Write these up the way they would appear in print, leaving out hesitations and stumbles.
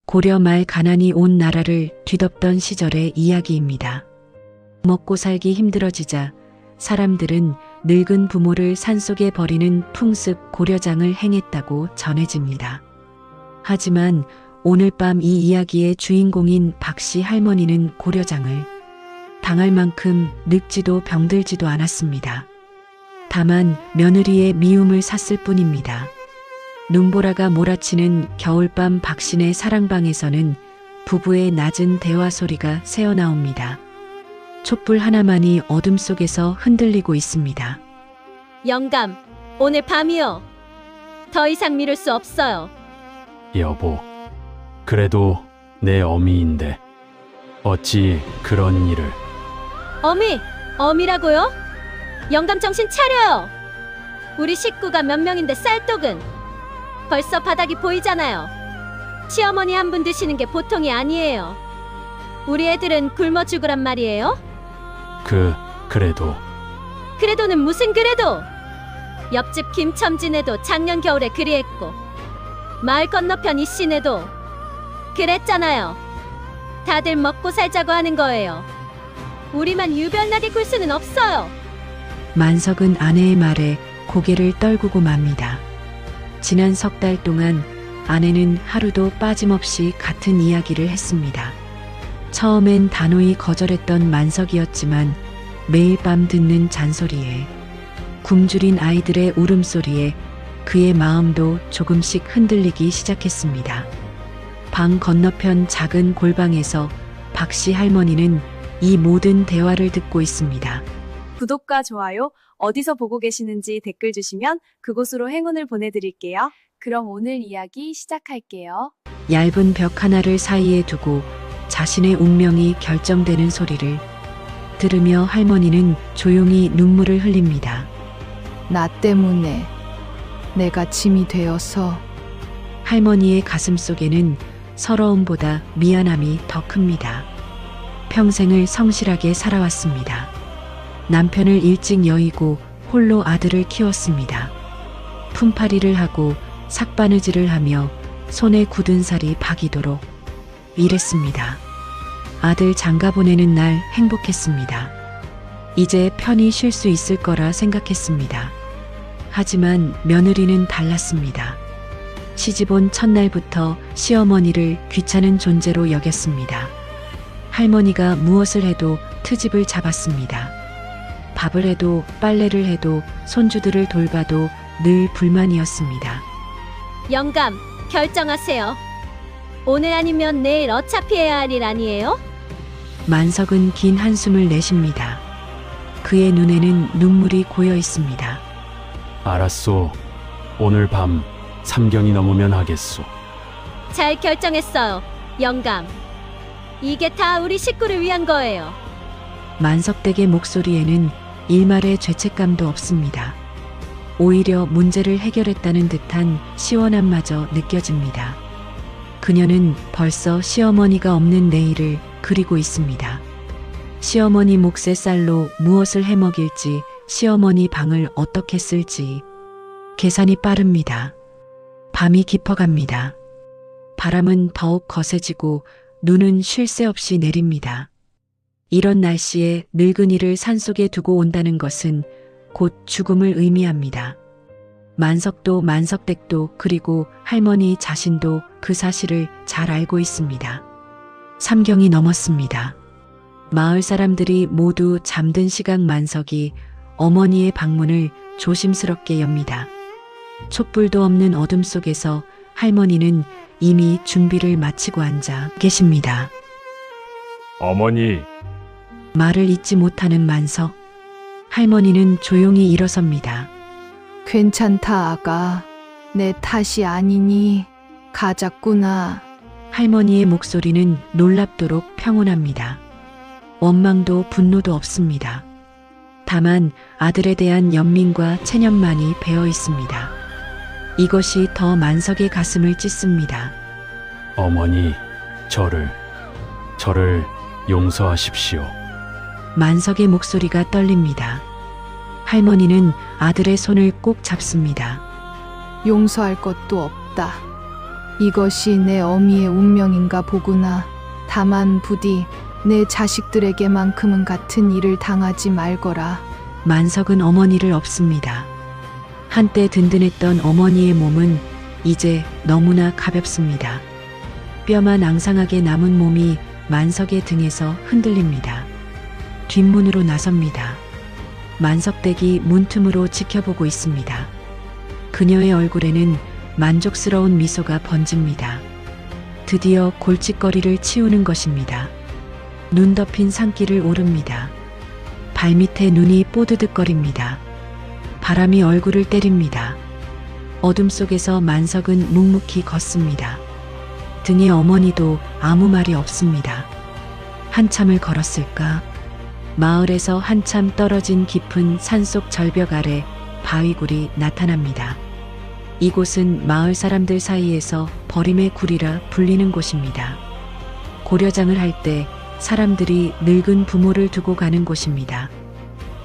고려 말 가난이 온 나라를 뒤덮던 시절의 이야기입니다. 먹고 살기 힘들어지자 사람들은 늙은 부모를 산속에 버리는 풍습 고려장을 행했다고 전해집니다. 하지만 오늘 밤 이 이야기의 주인공인 박씨 할머니는 고려장을 당할 만큼 늙지도 병들지도 않았습니다. 다만 며느리의 미움을 샀을 뿐입니다. 눈보라가 몰아치는 겨울밤 박씨네 사랑방에서는 부부의 낮은 대화 소리가 새어나옵니다. 촛불 하나만이 어둠 속에서 흔들리고 있습니다. 영감, 오늘 밤이요. 더 이상 미룰 수 없어요. 여보, 그래도 내 어미인데 어찌 그런 일을. 어미라고요? 영감 정신 차려요. 우리 식구가 몇 명인데 쌀떡은 벌써 바닥이 보이잖아요. 시어머니 한 분 드시는 게 보통이 아니에요. 우리 애들은 굶어 죽으란 말이에요? 그래도는 무슨 그래도? 옆집 김첨진애도 작년 겨울에 그리했고 마을 건너편 이씨네도 그랬잖아요. 다들 먹고 살자고 하는 거예요. 우리만 유별나게 굴 수는 없어요. 만석은 아내의 말에 고개를 떨구고 맙니다. 지난 석 달 동안 아내는 하루도 빠짐없이 같은 이야기를 했습니다. 처음엔 단호히 거절했던 만석이었지만 매일 밤 듣는 잔소리에 굶주린 아이들의 울음소리에 그의 마음도 조금씩 흔들리기 시작했습니다. 방 건너편 작은 골방에서 박씨 할머니는 이 모든 대화를 듣고 있습니다. 구독과 좋아요, 어디서 보고 계시는지 댓글 주시면 그곳으로 행운을 보내드릴게요. 그럼 오늘 이야기 시작할게요. 얇은 벽 하나를 사이에 두고 자신의 운명이 결정되는 소리를 들으며 할머니는 조용히 눈물을 흘립니다. 나 때문에 내가 짐이 되어서. 할머니의 가슴 속에는 서러움보다 미안함이 더 큽니다. 평생을 성실하게 살아왔습니다. 남편을 일찍 여의고 홀로 아들을 키웠습니다. 품팔이를 하고 삭바느질을 하며 손에 굳은 살이 박이도록 일했습니다. 아들 장가 보내는 날 행복했습니다. 이제 편히 쉴 수 있을 거라 생각했습니다. 하지만 며느리는 달랐습니다. 시집온 첫날부터 시어머니를 귀찮은 존재로 여겼습니다. 할머니가 무엇을 해도 트집을 잡았습니다. 밥을 해도 빨래를 해도 손주들을 돌봐도 늘 불만이었습니다. 영감, 결정하세요. 오늘 아니면 내일 어차피 해야 할 일 아니에요? 만석은 긴 한숨을 내쉽니다. 그의 눈에는 눈물이 고여 있습니다. 알았소. 오늘 밤 삼경이 넘으면 하겠소. 잘 결정했어요, 영감. 이게 다 우리 식구를 위한 거예요. 만석댁의 목소리에는 일말의 죄책감도 없습니다. 오히려 문제를 해결했다는 듯한 시원함마저 느껴집니다. 그녀는 벌써 시어머니가 없는 내일을 그리고 있습니다. 시어머니 몫의 쌀로 무엇을 해먹일지, 시어머니 방을 어떻게 쓸지 계산이 빠릅니다. 밤이 깊어갑니다. 바람은 더욱 거세지고 눈은 쉴 새 없이 내립니다. 이런 날씨에 늙은이를 산속에 두고 온다는 것은 곧 죽음을 의미합니다. 만석도 만석댁도 그리고 할머니 자신도 그 사실을 잘 알고 있습니다. 삼경이 넘었습니다. 마을 사람들이 모두 잠든 시각 만석이 어머니의 방문을 조심스럽게 엽니다. 촛불도 없는 어둠 속에서 할머니는 이미 준비를 마치고 앉아 계십니다. 어머니, 말을 잇지 못하는 만석. 할머니는 조용히 일어섭니다. 괜찮다, 아가. 내 탓이 아니니 가자꾸나. 할머니의 목소리는 놀랍도록 평온합니다. 원망도 분노도 없습니다. 다만 아들에 대한 연민과 체념만이 배어 있습니다. 이것이 더 만석의 가슴을 찢습니다. 어머니, 저를 용서하십시오. 만석의 목소리가 떨립니다. 할머니는 아들의 손을 꼭 잡습니다. 용서할 것도 없다. 이것이 내 어미의 운명인가 보구나. 다만 부디 내 자식들에게만큼은 같은 일을 당하지 말거라. 만석은 어머니를 업습니다. 한때 든든했던 어머니의 몸은 이제 너무나 가볍습니다. 뼈만 앙상하게 남은 몸이 만석의 등에서 흔들립니다. 뒷문으로 나섭니다. 만석댁이 문틈으로 지켜보고 있습니다. 그녀의 얼굴에는 만족스러운 미소가 번집니다. 드디어 골칫거리를 치우는 것입니다. 눈 덮인 산길을 오릅니다. 발밑에 눈이 뽀드득거립니다. 바람이 얼굴을 때립니다. 어둠 속에서 만석은 묵묵히 걷습니다. 등에 어머니도 아무 말이 없습니다. 한참을 걸었을까? 마을에서 한참 떨어진 깊은 산속 절벽 아래 바위굴이 나타납니다. 이곳은 마을 사람들 사이에서 버림의 굴이라 불리는 곳입니다. 고려장을 할 때 사람들이 늙은 부모를 두고 가는 곳입니다.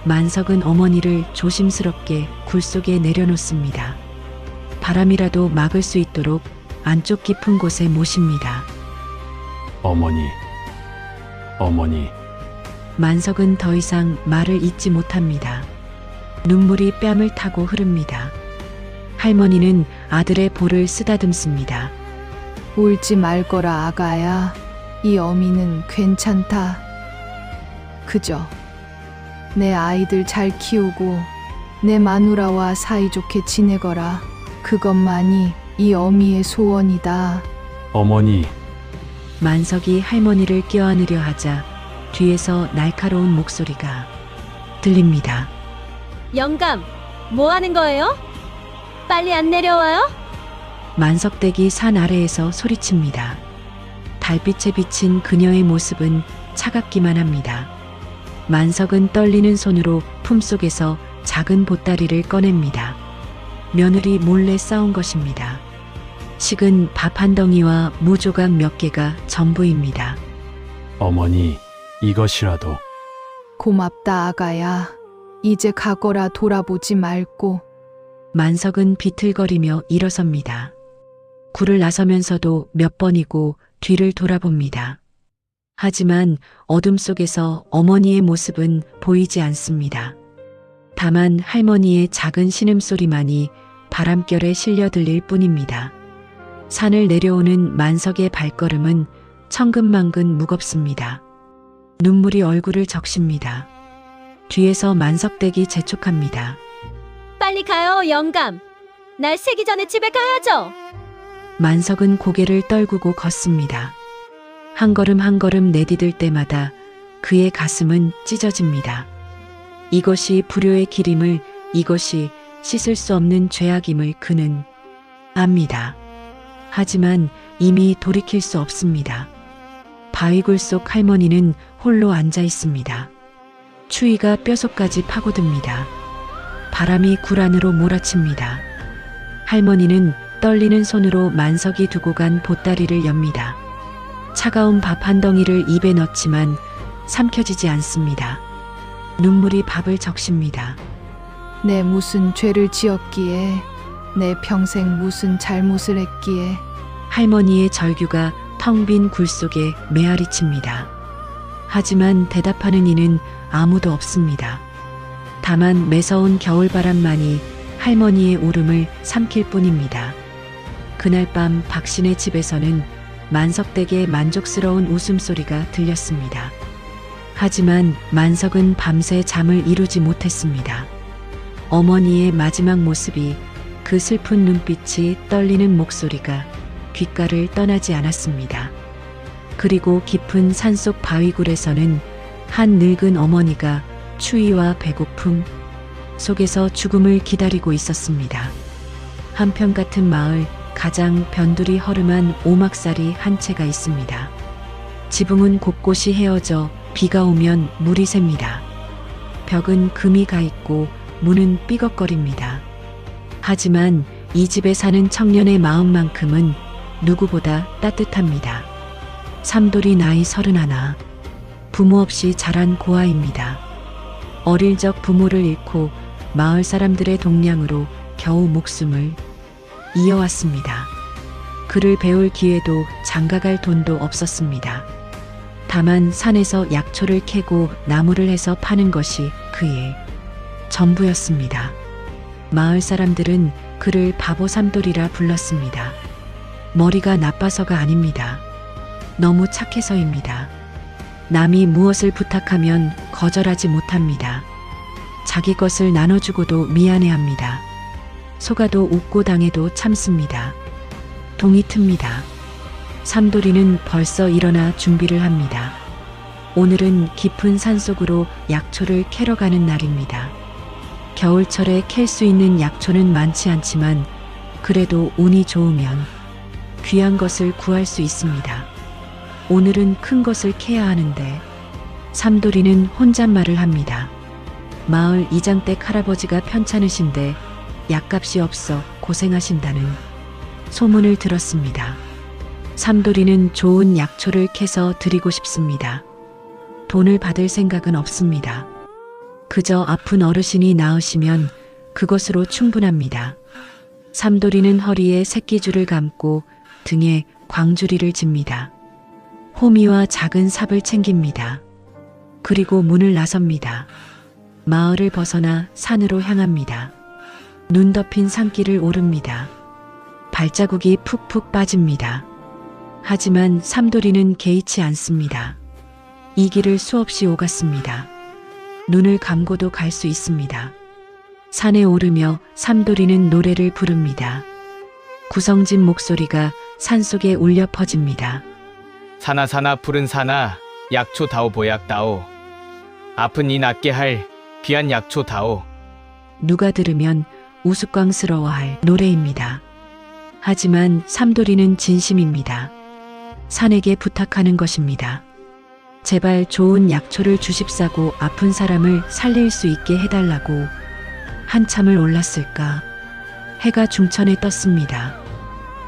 만석은 어머니를 조심스럽게 굴 속에 내려놓습니다. 바람이라도 막을 수 있도록 안쪽 깊은 곳에 모십니다. 어머니, 어머니, 만석은 더 이상 말을 잇지 못합니다. 눈물이 뺨을 타고 흐릅니다. 할머니는 아들의 볼을 쓰다듬습니다. 울지 말거라 아가야. 이 어미는 괜찮다. 그저 내 아이들 잘 키우고 내 마누라와 사이좋게 지내거라. 그것만이 이 어미의 소원이다. 어머니, 만석이 할머니를 껴안으려 하자 뒤에서 날카로운 목소리가 들립니다. 영감, 뭐 하는 거예요? 빨리 안 내려와요? 만석댁이 산 아래에서 소리칩니다. 달빛에 비친 그녀의 모습은 차갑기만 합니다. 만석은 떨리는 손으로 품속에서 작은 보따리를 꺼냅니다. 며느리 몰래 싸운 것입니다. 식은 밥 한 덩이와 무 조각 몇 개가 전부입니다. 어머니, 이것이라도. 고맙다 아가야. 이제 가거라. 돌아보지 말고. 만석은 비틀거리며 일어섭니다. 굴을 나서면서도 몇 번이고 뒤를 돌아봅니다. 하지만 어둠 속에서 어머니의 모습은 보이지 않습니다. 다만 할머니의 작은 신음소리만이 바람결에 실려 들릴 뿐입니다. 산을 내려오는 만석의 발걸음은 천근만근 무겁습니다. 눈물이 얼굴을 적십니다. 뒤에서 만석댁이 재촉합니다. 빨리 가요, 영감. 날 새기 전에 집에 가야죠. 만석은 고개를 떨구고 걷습니다. 한 걸음 한 걸음 내디딜 때마다 그의 가슴은 찢어집니다. 이것이 불효의 길임을, 이것이 씻을 수 없는 죄악임을 그는 압니다. 하지만 이미 돌이킬 수 없습니다. 바위굴 속 할머니는 홀로 앉아 있습니다. 추위가 뼛속까지 파고듭니다. 바람이 굴 안으로 몰아칩니다. 할머니는 떨리는 손으로 만석이 두고 간 보따리를 엽니다. 차가운 밥 한 덩이를 입에 넣지만 삼켜지지 않습니다. 눈물이 밥을 적십니다. 내 무슨 죄를 지었기에, 내 평생 무슨 잘못을 했기에. 할머니의 절규가 텅 빈 굴 속에 메아리칩니다. 하지만 대답하는 이는 아무도 없습니다. 다만 매서운 겨울바람만이 할머니의 울음을 삼킬 뿐입니다. 그날 밤 박신의 집에서는 만석댁의 만족스러운 웃음소리가 들렸습니다. 하지만 만석은 밤새 잠을 이루지 못했습니다. 어머니의 마지막 모습이, 그 슬픈 눈빛이, 떨리는 목소리가 귓가를 떠나지 않았습니다. 그리고 깊은 산속 바위굴에서는 한 늙은 어머니가 추위와 배고픔 속에서 죽음을 기다리고 있었습니다. 한편 같은 마을, 가장 변두리 허름한 오막살이 한 채가 있습니다. 지붕은 곳곳이 헤어져 비가 오면 물이 셉니다. 벽은 금이 가 있고 문은 삐걱거립니다. 하지만 이 집에 사는 청년의 마음만큼은 누구보다 따뜻합니다. 삼돌이 나이 31, 부모 없이 자란 고아입니다. 어릴 적 부모를 잃고 마을 사람들의 동량으로 겨우 목숨을 이어왔습니다. 글을 배울 기회도 장가갈 돈도 없었습니다. 다만 산에서 약초를 캐고 나무를 해서 파는 것이 그의 전부였습니다. 마을 사람들은 그를 바보 삼돌이라 불렀습니다. 머리가 나빠서가 아닙니다. 너무 착해서입니다. 남이 무엇을 부탁하면 거절하지 못합니다. 자기 것을 나눠주고도 미안해합니다. 속아도 웃고 당해도 참습니다. 동이 틉니다. 삼돌이는 벌써 일어나 준비를 합니다. 오늘은 깊은 산속으로 약초를 캐러 가는 날입니다. 겨울철에 캘 수 있는 약초는 많지 않지만 그래도 운이 좋으면 귀한 것을 구할 수 있습니다. 오늘은 큰 것을 캐야 하는데 삼돌이는 혼잣말을 합니다. 마을 이장댁 할아버지가 편찮으신데 약값이 없어 고생하신다는 소문을 들었습니다. 삼돌이는 좋은 약초를 캐서 드리고 싶습니다. 돈을 받을 생각은 없습니다. 그저 아픈 어르신이 나으시면 그것으로 충분합니다. 삼돌이는 허리에 새끼줄을 감고 등에 광주리를 집니다. 호미와 작은 삽을 챙깁니다. 그리고 문을 나섭니다. 마을을 벗어나 산으로 향합니다. 눈 덮인 산길을 오릅니다. 발자국이 푹푹 빠집니다. 하지만 삼돌이는 개의치 않습니다. 이 길을 수없이 오갔습니다. 눈을 감고도 갈 수 있습니다. 산에 오르며 삼돌이는 노래를 부릅니다. 구성진 목소리가 산속에 울려 퍼집니다. 사나 사나 푸른 사나 약초 다오 보약 다오 아픈 이 낫게 할 귀한 약초 다오. 누가 들으면 우스꽝스러워할 노래입니다. 하지만 삼돌이는 진심입니다. 산에게 부탁하는 것입니다. 제발 좋은 약초를 주십사고 아픈 사람을 살릴 수 있게 해달라고. 한참을 올랐을까. 해가 중천에 떴습니다.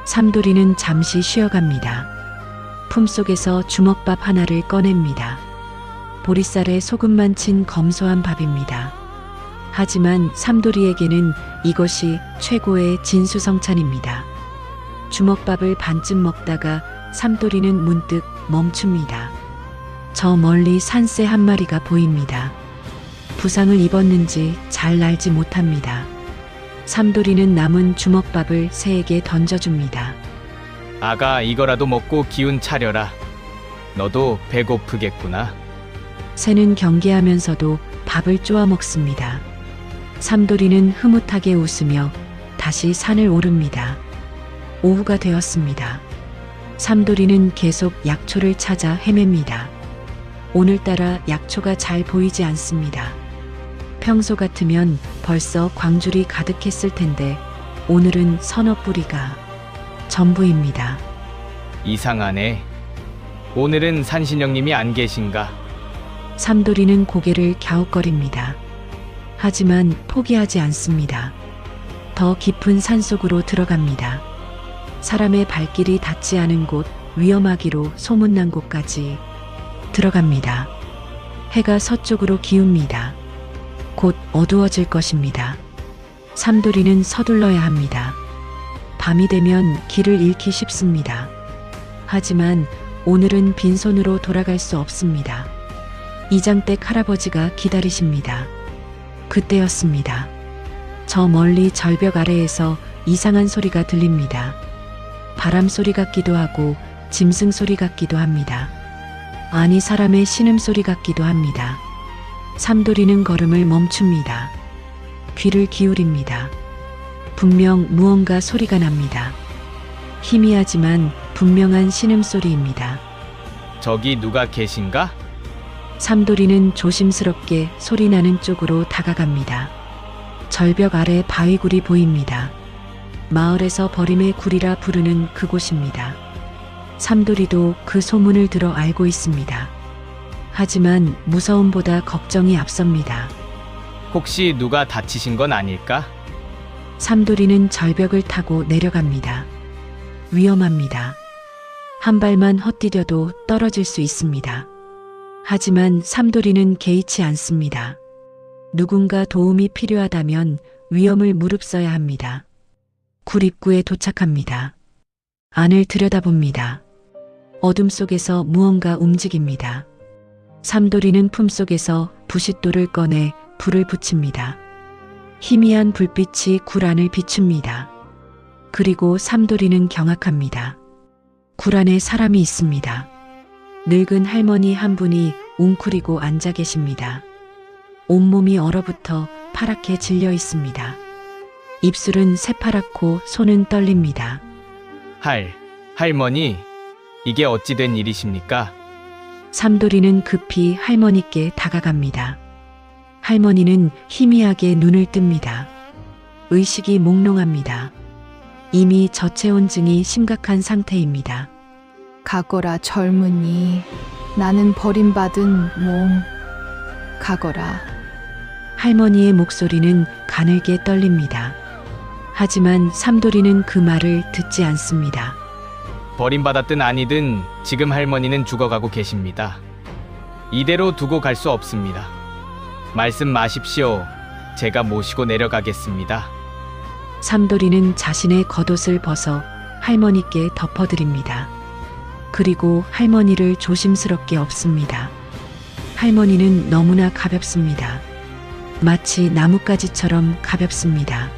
삼돌이는 잠시 쉬어갑니다. 품속에서 주먹밥 하나를 꺼냅니다. 보리쌀에 소금만 친 검소한 밥입니다. 하지만 삼돌이에게는 이것이 최고의 진수성찬입니다. 주먹밥을 반쯤 먹다가 삼돌이는 문득 멈춥니다. 저 멀리 산새 한 마리가 보입니다. 부상을 입었는지 잘 날지 못합니다. 삼돌이는 남은 주먹밥을 새에게 던져줍니다. 아가 이거라도 먹고 기운 차려라. 너도 배고프겠구나. 새는 경계하면서도 밥을 쪼아 먹습니다. 삼돌이는 흐뭇하게 웃으며 다시 산을 오릅니다. 오후가 되었습니다. 삼돌이는 계속 약초를 찾아 헤맵니다. 오늘따라 약초가 잘 보이지 않습니다. 평소 같으면 벌써 광줄이 가득했을 텐데 오늘은 서너 뿌리가 전부입니다. 이상하네. 오늘은 산신령님이 안 계신가? 삼돌이는 고개를 갸웃거립니다. 하지만 포기하지 않습니다. 더 깊은 산속으로 들어갑니다. 사람의 발길이 닿지 않은 곳, 위험하기로 소문난 곳까지 들어갑니다. 해가 서쪽으로 기웁니다. 곧 어두워질 것입니다. 삼돌이는 서둘러야 합니다. 밤이 되면 길을 잃기 쉽습니다. 하지만 오늘은 빈손으로 돌아갈 수 없습니다. 이장댁 할아버지가 기다리십니다. 그때였습니다. 저 멀리 절벽 아래에서 이상한 소리가 들립니다. 바람 소리 같기도 하고 짐승 소리 같기도 합니다. 아니 사람의 신음소리 같기도 합니다. 삼돌이는 걸음을 멈춥니다. 귀를 기울입니다. 분명 무언가 소리가 납니다. 희미하지만 분명한 신음소리입니다. 저기 누가 계신가? 삼돌이는 조심스럽게 소리나는 쪽으로 다가갑니다. 절벽 아래 바위굴이 보입니다. 마을에서 버림의 굴이라 부르는 그곳입니다. 삼돌이도 그 소문을 들어 알고 있습니다. 하지만 무서움보다 걱정이 앞섭니다. 혹시 누가 다치신 건 아닐까? 삼돌이는 절벽을 타고 내려갑니다. 위험합니다. 한 발만 헛디뎌도 떨어질 수 있습니다. 하지만 삼돌이는 개의치 않습니다. 누군가 도움이 필요하다면 위험을 무릅써야 합니다. 굴 입구에 도착합니다. 안을 들여다봅니다. 어둠 속에서 무언가 움직입니다. 삼돌이는 품속에서 부싯돌을 꺼내 불을 붙입니다. 희미한 불빛이 굴 안을 비춥니다. 그리고 삼돌이는 경악합니다. 굴 안에 사람이 있습니다. 늙은 할머니 한 분이 웅크리고 앉아 계십니다. 온몸이 얼어붙어 파랗게 질려 있습니다. 입술은 새파랗고 손은 떨립니다. 할머니, 이게 어찌 된 일이십니까? 삼돌이는 급히 할머니께 다가갑니다. 할머니는 희미하게 눈을 뜹니다. 의식이 몽롱합니다. 이미 저체온증이 심각한 상태입니다. 가거라 젊은이, 나는 버림받은 몸. 가거라. 할머니의 목소리는 가늘게 떨립니다. 하지만 삼돌이는 그 말을 듣지 않습니다. 버림받았든 아니든 지금 할머니는 죽어가고 계십니다. 이대로 두고 갈 수 없습니다. 말씀 마십시오. 제가 모시고 내려가겠습니다. 삼돌이는 자신의 겉옷을 벗어 할머니께 덮어드립니다. 그리고 할머니를 조심스럽게 엎습니다. 할머니는 너무나 가볍습니다. 마치 나뭇가지처럼 가볍습니다.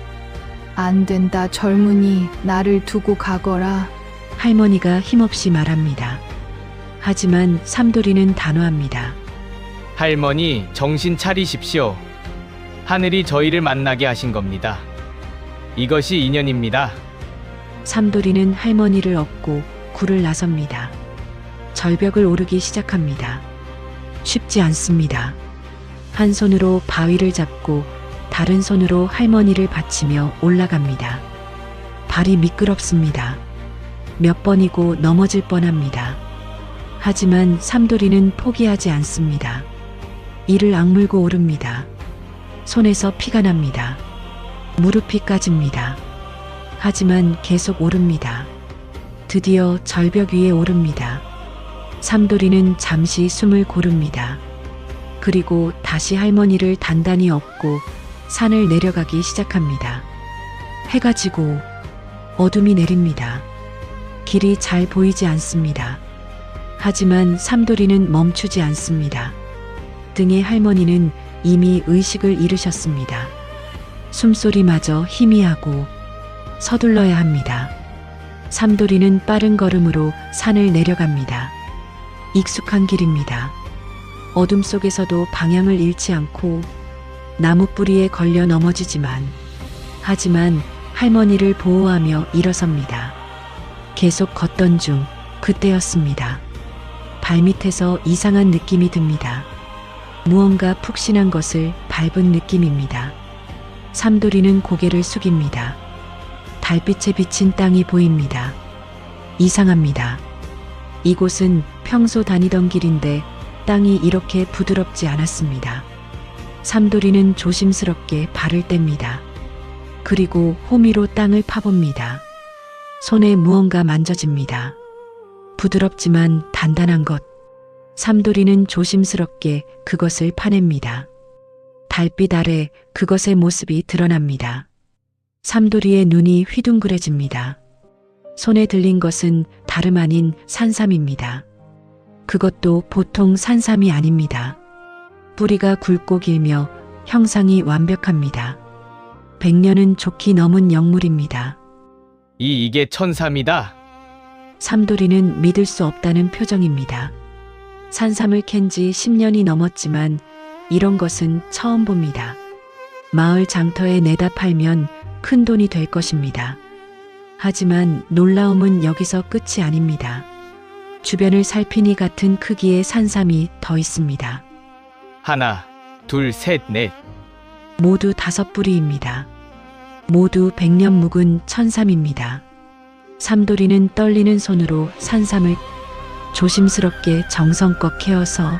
안 된다 젊은이, 나를 두고 가거라. 할머니가 힘없이 말합니다. 하지만 삼돌이는 단호합니다. 할머니, 정신 차리십시오. 하늘이 저희를 만나게 하신 겁니다. 이것이 인연입니다. 삼돌이는 할머니를 업고 굴을 나섭니다. 절벽을 오르기 시작합니다. 쉽지 않습니다. 한 손으로 바위를 잡고 다른 손으로 할머니를 받치며 올라갑니다. 발이 미끄럽습니다. 몇 번이고 넘어질 뻔합니다. 하지만 삼돌이는 포기하지 않습니다. 이를 악물고 오릅니다. 손에서 피가 납니다. 무릎이 까집니다. 하지만 계속 오릅니다. 드디어 절벽 위에 오릅니다. 삼돌이는 잠시 숨을 고릅니다. 그리고 다시 할머니를 단단히 업고 산을 내려가기 시작합니다. 해가 지고 어둠이 내립니다. 길이 잘 보이지 않습니다. 하지만 삼돌이는 멈추지 않습니다. 등의 할머니는 이미 의식을 잃으셨습니다. 숨소리마저 희미하고 서둘러야 합니다. 삼돌이는 빠른 걸음으로 산을 내려갑니다. 익숙한 길입니다. 어둠 속에서도 방향을 잃지 않고 나무 뿌리에 걸려 넘어지지만 하지만 할머니를 보호하며 일어섭니다. 계속 걷던 중 그때였습니다. 발밑에서 이상한 느낌이 듭니다. 무언가 푹신한 것을 밟은 느낌입니다. 삼돌이는 고개를 숙입니다. 달빛에 비친 땅이 보입니다. 이상합니다. 이곳은 평소 다니던 길인데 땅이 이렇게 부드럽지 않았습니다. 삼돌이는 조심스럽게 발을 뗍니다. 그리고 호미로 땅을 파봅니다. 손에 무언가 만져집니다. 부드럽지만 단단한 것. 삼돌이는 조심스럽게 그것을 파냅니다. 달빛 아래 그것의 모습이 드러납니다. 삼돌이의 눈이 휘둥그레집니다. 손에 들린 것은 다름 아닌 산삼입니다. 그것도 보통 산삼이 아닙니다. 뿌리가 굵고 길며 형상이 완벽합니다. 100년은 좋게 넘은 영물입니다. 이게 천삼이다. 삼돌이는 믿을 수 없다는 표정입니다. 산삼을 캔 지 10년이 넘었지만 이런 것은 처음 봅니다. 마을 장터에 내다 팔면 큰 돈이 될 것입니다. 하지만 놀라움은 여기서 끝이 아닙니다. 주변을 살피니 같은 크기의 산삼이 더 있습니다. 하나, 둘, 셋, 넷. 모두 5뿌리입니다. 모두 100년 묵은 천삼입니다. 삼돌이는 떨리는 손으로 산삼을 조심스럽게 정성껏 캐어서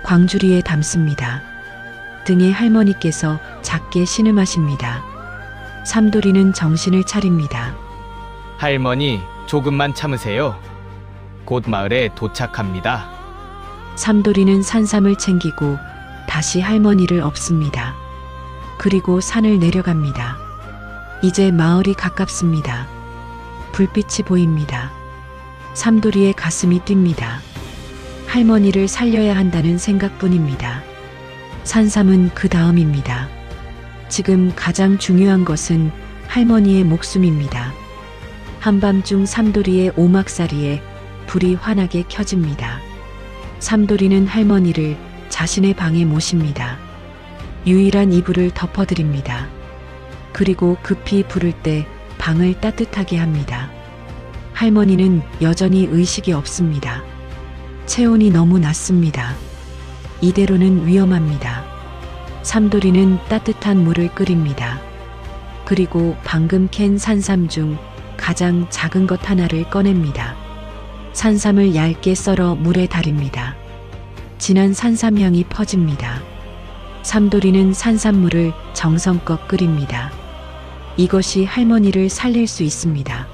광주리에 담습니다. 등에 할머니께서 작게 신음하십니다. 삼돌이는 정신을 차립니다. 할머니, 조금만 참으세요. 곧 마을에 도착합니다. 삼돌이는 산삼을 챙기고 다시 할머니를 업습니다. 그리고 산을 내려갑니다. 이제 마을이 가깝습니다. 불빛이 보입니다. 삼돌이의 가슴이 뜁니다. 할머니를 살려야 한다는 생각뿐입니다. 산삼은 그 다음입니다. 지금 가장 중요한 것은 할머니의 목숨입니다. 한밤중 삼돌이의 오막살이에 불이 환하게 켜집니다. 삼돌이는 할머니를 자신의 방에 모십니다. 유일한 이불을 덮어드립니다. 그리고 급히 부를 때 방을 따뜻하게 합니다. 할머니는 여전히 의식이 없습니다. 체온이 너무 낮습니다. 이대로는 위험합니다. 삼돌이는 따뜻한 물을 끓입니다. 그리고 방금 캔 산삼 중 가장 작은 것 하나를 꺼냅니다. 산삼을 얇게 썰어 물에 달입니다. 진한 산삼 향이 퍼집니다. 삼돌이는 산삼물을 정성껏 끓입니다. 이것이 할머니를 살릴 수 있습니다.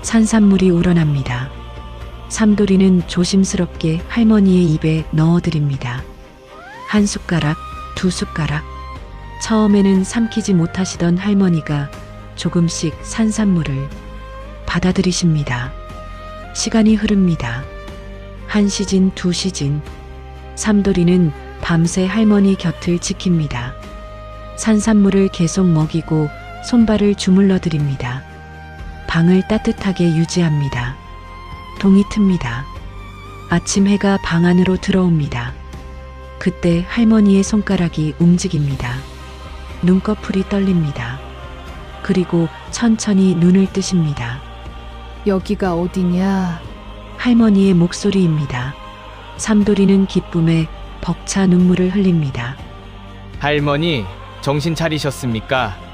산삼물이 우러납니다. 삼돌이는 조심스럽게 할머니의 입에 넣어드립니다. 한 숟가락, 두 숟가락. 처음에는 삼키지 못하시던 할머니가 조금씩 산삼물을 받아들이십니다. 시간이 흐릅니다. 한 시즌, 두 시즌. 삼돌이는 밤새 할머니 곁을 지킵니다. 산삼물을 계속 먹이고 손발을 주물러 드립니다. 방을 따뜻하게 유지합니다. 동이 틉니다. 아침 해가 방 안으로 들어옵니다. 그때 할머니의 손가락이 움직입니다. 눈꺼풀이 떨립니다. 그리고 천천히 눈을 뜨십니다. 여기가 어디냐? 할머니의 목소리입니다. 삼돌이는 기쁨에 벅차 눈물을 흘립니다. 할머니, 정신 차리셨습니까?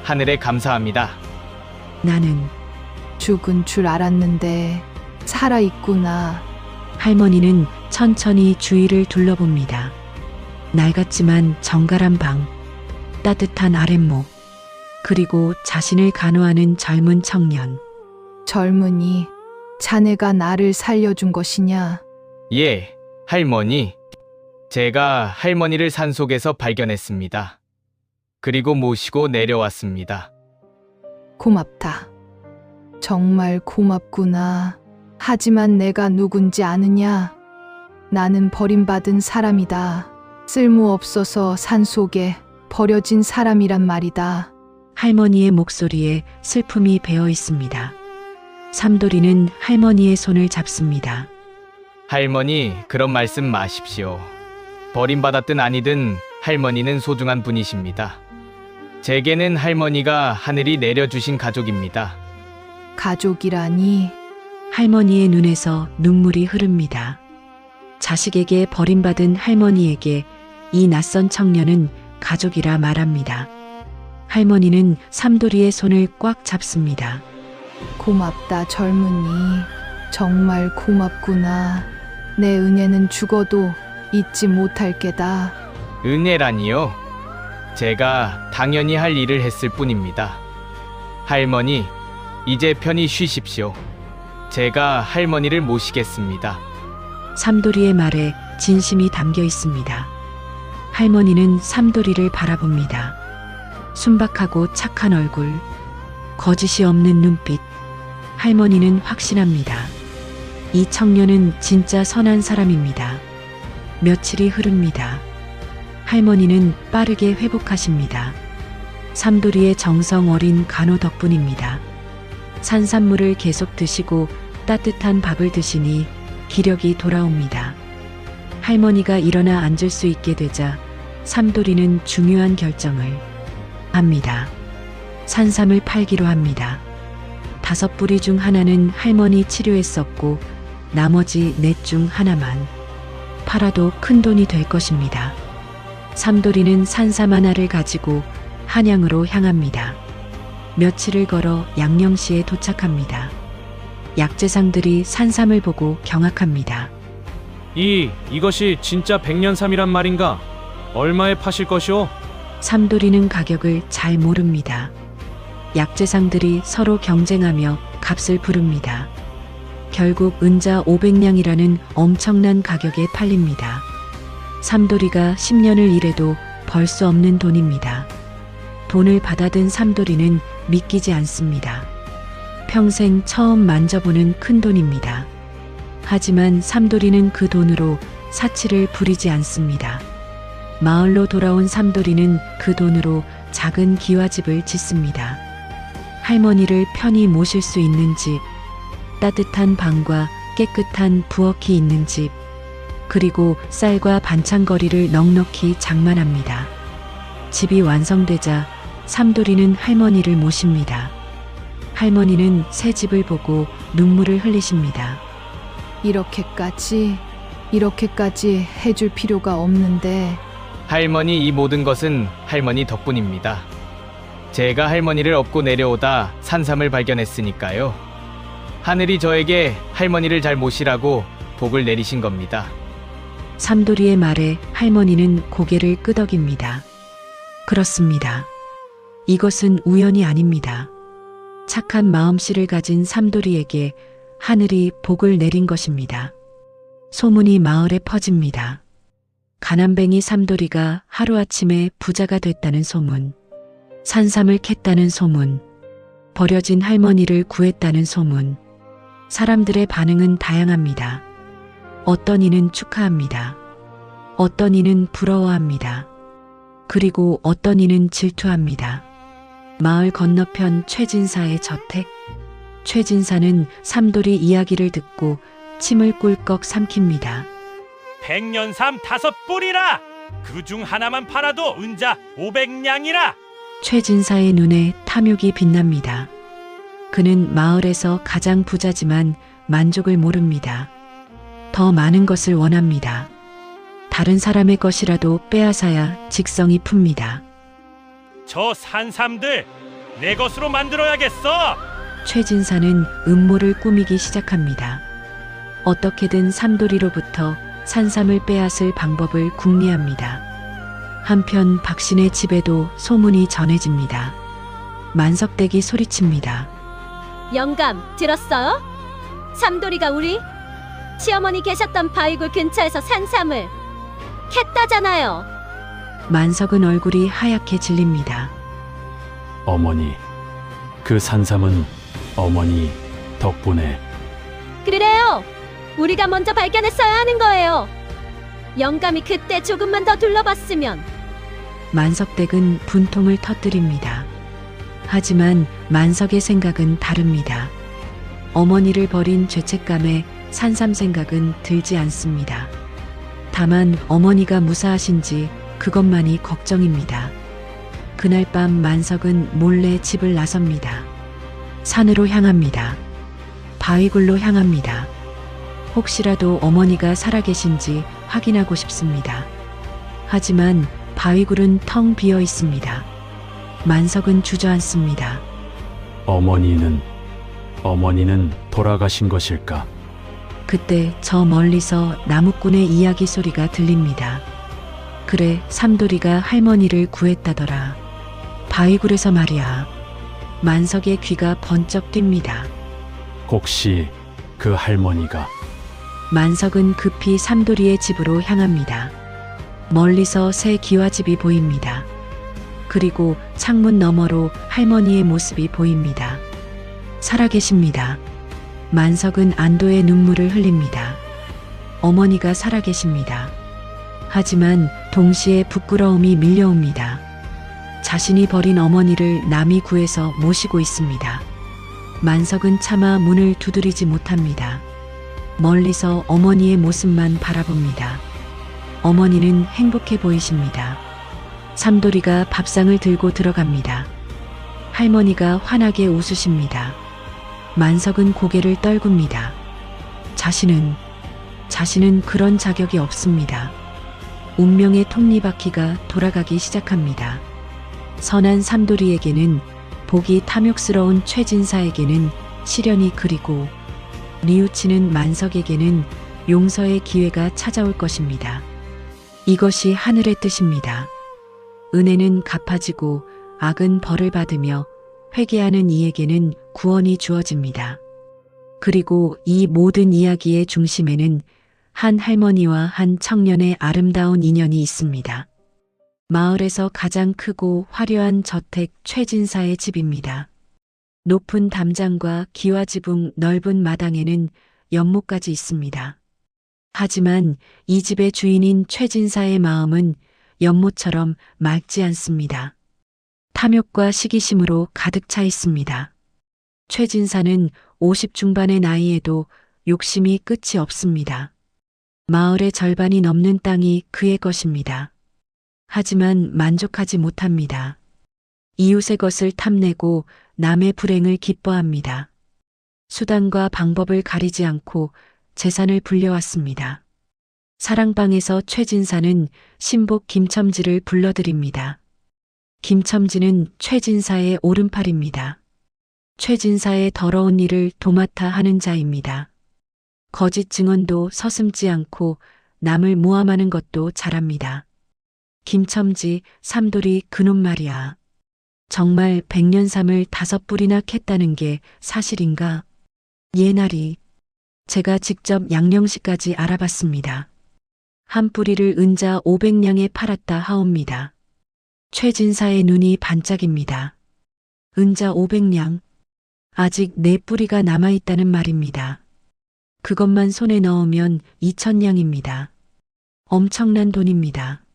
하늘에 감사합니다. 나는 죽은 줄 알았는데 살아있구나. 할머니는 천천히 주위를 둘러봅니다. 낡았지만 정갈한 방, 따뜻한 아랫목, 그리고 자신을 간호하는 젊은 청년. 젊은이, 자네가 나를 살려준 것이냐? 예, 할머니. 제가 할머니를 산속에서 발견했습니다. 그리고 모시고 내려왔습니다. 고맙다. 정말 고맙구나. 하지만 내가 누군지 아느냐? 나는 버림받은 사람이다. 쓸모없어서 산속에 버려진 사람이란 말이다. 할머니의 목소리에 슬픔이 배어 있습니다. 삼돌이는 할머니의 손을 잡습니다. 할머니, 그런 말씀 마십시오. 버림받았든 아니든 할머니는 소중한 분이십니다. 제게는 할머니가 하늘이 내려주신 가족입니다. 가족이라니? 할머니의 눈에서 눈물이 흐릅니다. 자식에게 버림받은 할머니에게 이 낯선 청년은 가족이라 말합니다. 할머니는 삼돌이의 손을 꽉 잡습니다. 고맙다, 젊은이. 정말 고맙구나. 내 은혜는 죽어도 잊지 못할 게다. 은혜라니요? 제가 당연히 할 일을 했을 뿐입니다. 할머니, 이제 편히 쉬십시오. 제가 할머니를 모시겠습니다. 삼돌이의 말에 진심이 담겨 있습니다. 할머니는 삼돌이를 바라봅니다. 순박하고 착한 얼굴, 거짓이 없는 눈빛. 할머니는 확신합니다. 이 청년은 진짜 선한 사람입니다. 며칠이 흐릅니다. 할머니는 빠르게 회복하십니다. 삼돌이의 정성 어린 간호 덕분입니다. 산삼물을 계속 드시고 따뜻한 밥을 드시니 기력이 돌아옵니다. 할머니가 일어나 앉을 수 있게 되자 삼돌이는 중요한 결정을 합니다. 산삼을 팔기로 합니다. 5뿌리 중 하나는 할머니 치료했었고 나머지 4 중 하나만 팔아도 큰 돈이 될 것입니다. 삼돌이는 산삼 하나를 가지고 한양으로 향합니다. 며칠을 걸어 양령시에 도착합니다. 약재상들이 산삼을 보고 경악합니다. 이것이 진짜 백년삼이란 말인가? 얼마에 파실 것이오? 삼돌이는 가격을 잘 모릅니다. 약재상들이 서로 경쟁하며 값을 부릅니다. 결국 은자 500냥이라는 엄청난 가격에 팔립니다. 삼돌이가 10년을 일해도 벌 수 없는 돈입니다. 돈을 받아든 삼돌이는 믿기지 않습니다. 평생 처음 만져보는 큰돈입니다. 하지만 삼돌이는 그 돈으로 사치를 부리지 않습니다. 마을로 돌아온 삼돌이는 그 돈으로 작은 기와집을 짓습니다. 할머니를 편히 모실 수 있는 집, 따뜻한 방과 깨끗한 부엌이 있는 집, 그리고 쌀과 반찬거리를 넉넉히 장만합니다. 집이 완성되자 삼돌이는 할머니를 모십니다. 할머니는 새 집을 보고 눈물을 흘리십니다. 이렇게까지 해줄 필요가 없는데. 할머니, 이 모든 것은 할머니 덕분입니다. 제가 할머니를 업고 내려오다 산삼을 발견했으니까요. 하늘이 저에게 할머니를 잘 모시라고 복을 내리신 겁니다. 삼돌이의 말에 할머니는 고개를 끄덕입니다. 그렇습니다. 이것은 우연이 아닙니다. 착한 마음씨를 가진 삼돌이에게 하늘이 복을 내린 것입니다. 소문이 마을에 퍼집니다. 가난뱅이 삼돌이가 하루아침에 부자가 됐다는 소문, 산삼을 캤다는 소문, 버려진 할머니를 구했다는 소문. 사람들의 반응은 다양합니다. 어떤 이는 축하합니다. 어떤 이는 부러워합니다. 그리고 어떤 이는 질투합니다. 마을 건너편 최진사의 저택. 최진사는 삼돌이 이야기를 듣고 침을 꿀꺽 삼킵니다. 백년삼 5뿌리라. 그중 하나만 팔아도 은자 500냥이라. 최진사의 눈에 탐욕이 빛납니다. 그는 마을에서 가장 부자지만 만족을 모릅니다. 더 많은 것을 원합니다. 다른 사람의 것이라도 빼앗아야 직성이 풉니다. 저 산삼들 내 것으로 만들어야겠어. 최진사는 음모를 꾸미기 시작합니다. 어떻게든 삼돌이로부터 산삼을 빼앗을 방법을 궁리합니다. 한편 박신의 집에도 소문이 전해집니다. 만석댁이 소리칩니다. 영감, 들었어요? 삼돌이가 우리 시어머니 계셨던 바위굴 근처에서 산삼을 캤다잖아요. 만석은 얼굴이 하얗게 질립니다. 어머니, 그 산삼은 어머니 덕분에. 그래요. 우리가 먼저 발견했어야 하는 거예요. 영감이 그때 조금만 더 둘러봤으면. 만석댁은 분통을 터뜨립니다. 하지만 만석의 생각은 다릅니다. 어머니를 버린 죄책감에 산삼 생각은 들지 않습니다. 다만 어머니가 무사하신지 그것만이 걱정입니다. 그날 밤 만석은 몰래 집을 나섭니다. 산으로 향합니다. 바위굴로 향합니다. 혹시라도 어머니가 살아계신지 확인하고 싶습니다. 하지만 바위굴은 텅 비어 있습니다. 만석은 주저앉습니다. 어머니는 돌아가신 것일까? 그때 저 멀리서 나무꾼의 이야기 소리가 들립니다. 그래, 삼돌이가 할머니를 구했다더라. 바위굴에서 말이야. 만석의 귀가 번쩍 뜁니다. 혹시 그 할머니가? 만석은 급히 삼돌이의 집으로 향합니다. 멀리서 새 기와집이 보입니다. 그리고 창문 너머로 할머니의 모습이 보입니다. 살아계십니다. 만석은 안도의 눈물을 흘립니다. 어머니가 살아계십니다. 하지만 동시에 부끄러움이 밀려옵니다. 자신이 버린 어머니를 남이 구해서 모시고 있습니다. 만석은 차마 문을 두드리지 못합니다. 멀리서 어머니의 모습만 바라봅니다. 어머니는 행복해 보이십니다. 삼돌이가 밥상을 들고 들어갑니다. 할머니가 환하게 웃으십니다. 만석은 고개를 떨굽니다. 자신은 그런 자격이 없습니다. 운명의 톱니바퀴가 돌아가기 시작합니다. 선한 삼돌이에게는 복이, 탐욕스러운 최진사에게는 시련이, 그리고 뉘우치는 만석에게는 용서의 기회가 찾아올 것입니다. 이것이 하늘의 뜻입니다. 은혜는 갚아지고 악은 벌을 받으며 회개하는 이에게는 구원이 주어집니다. 그리고 이 모든 이야기의 중심에는 한 할머니와 한 청년의 아름다운 인연이 있습니다. 마을에서 가장 크고 화려한 저택 최진사의 집입니다. 높은 담장과 기와 지붕 넓은 마당에는 연못까지 있습니다. 하지만 이 집의 주인인 최진사의 마음은 연못처럼 맑지 않습니다. 탐욕과 시기심으로 가득 차 있습니다. 최진사는 50 중반의 나이에도 욕심이 끝이 없습니다. 마을의 절반이 넘는 땅이 그의 것입니다. 하지만 만족하지 못합니다. 이웃의 것을 탐내고 남의 불행을 기뻐합니다. 수단과 방법을 가리지 않고 재산을 불려왔습니다. 사랑방에서 최진사는 신복 김첨지를 불러들입니다. 김첨지는 최진사의 오른팔입니다. 최진사의 더러운 일을 도맡아 하는 자입니다. 거짓 증언도 서슴지 않고 남을 모함하는 것도 잘합니다. 김첨지 삼돌이 그놈 말이야. 정말 백년삼을 5뿌리나 캤다는 게 사실인가? 예나리. 제가 직접 양령시까지 알아봤습니다. 한 뿌리를 은자 500냥에 팔았다 하옵니다. 최진사의 눈이 반짝입니다. 은자 500냥. 아직 4뿌리가 남아있다는 말입니다. 그것만 손에 넣으면 2000냥입니다. 엄청난 돈입니다.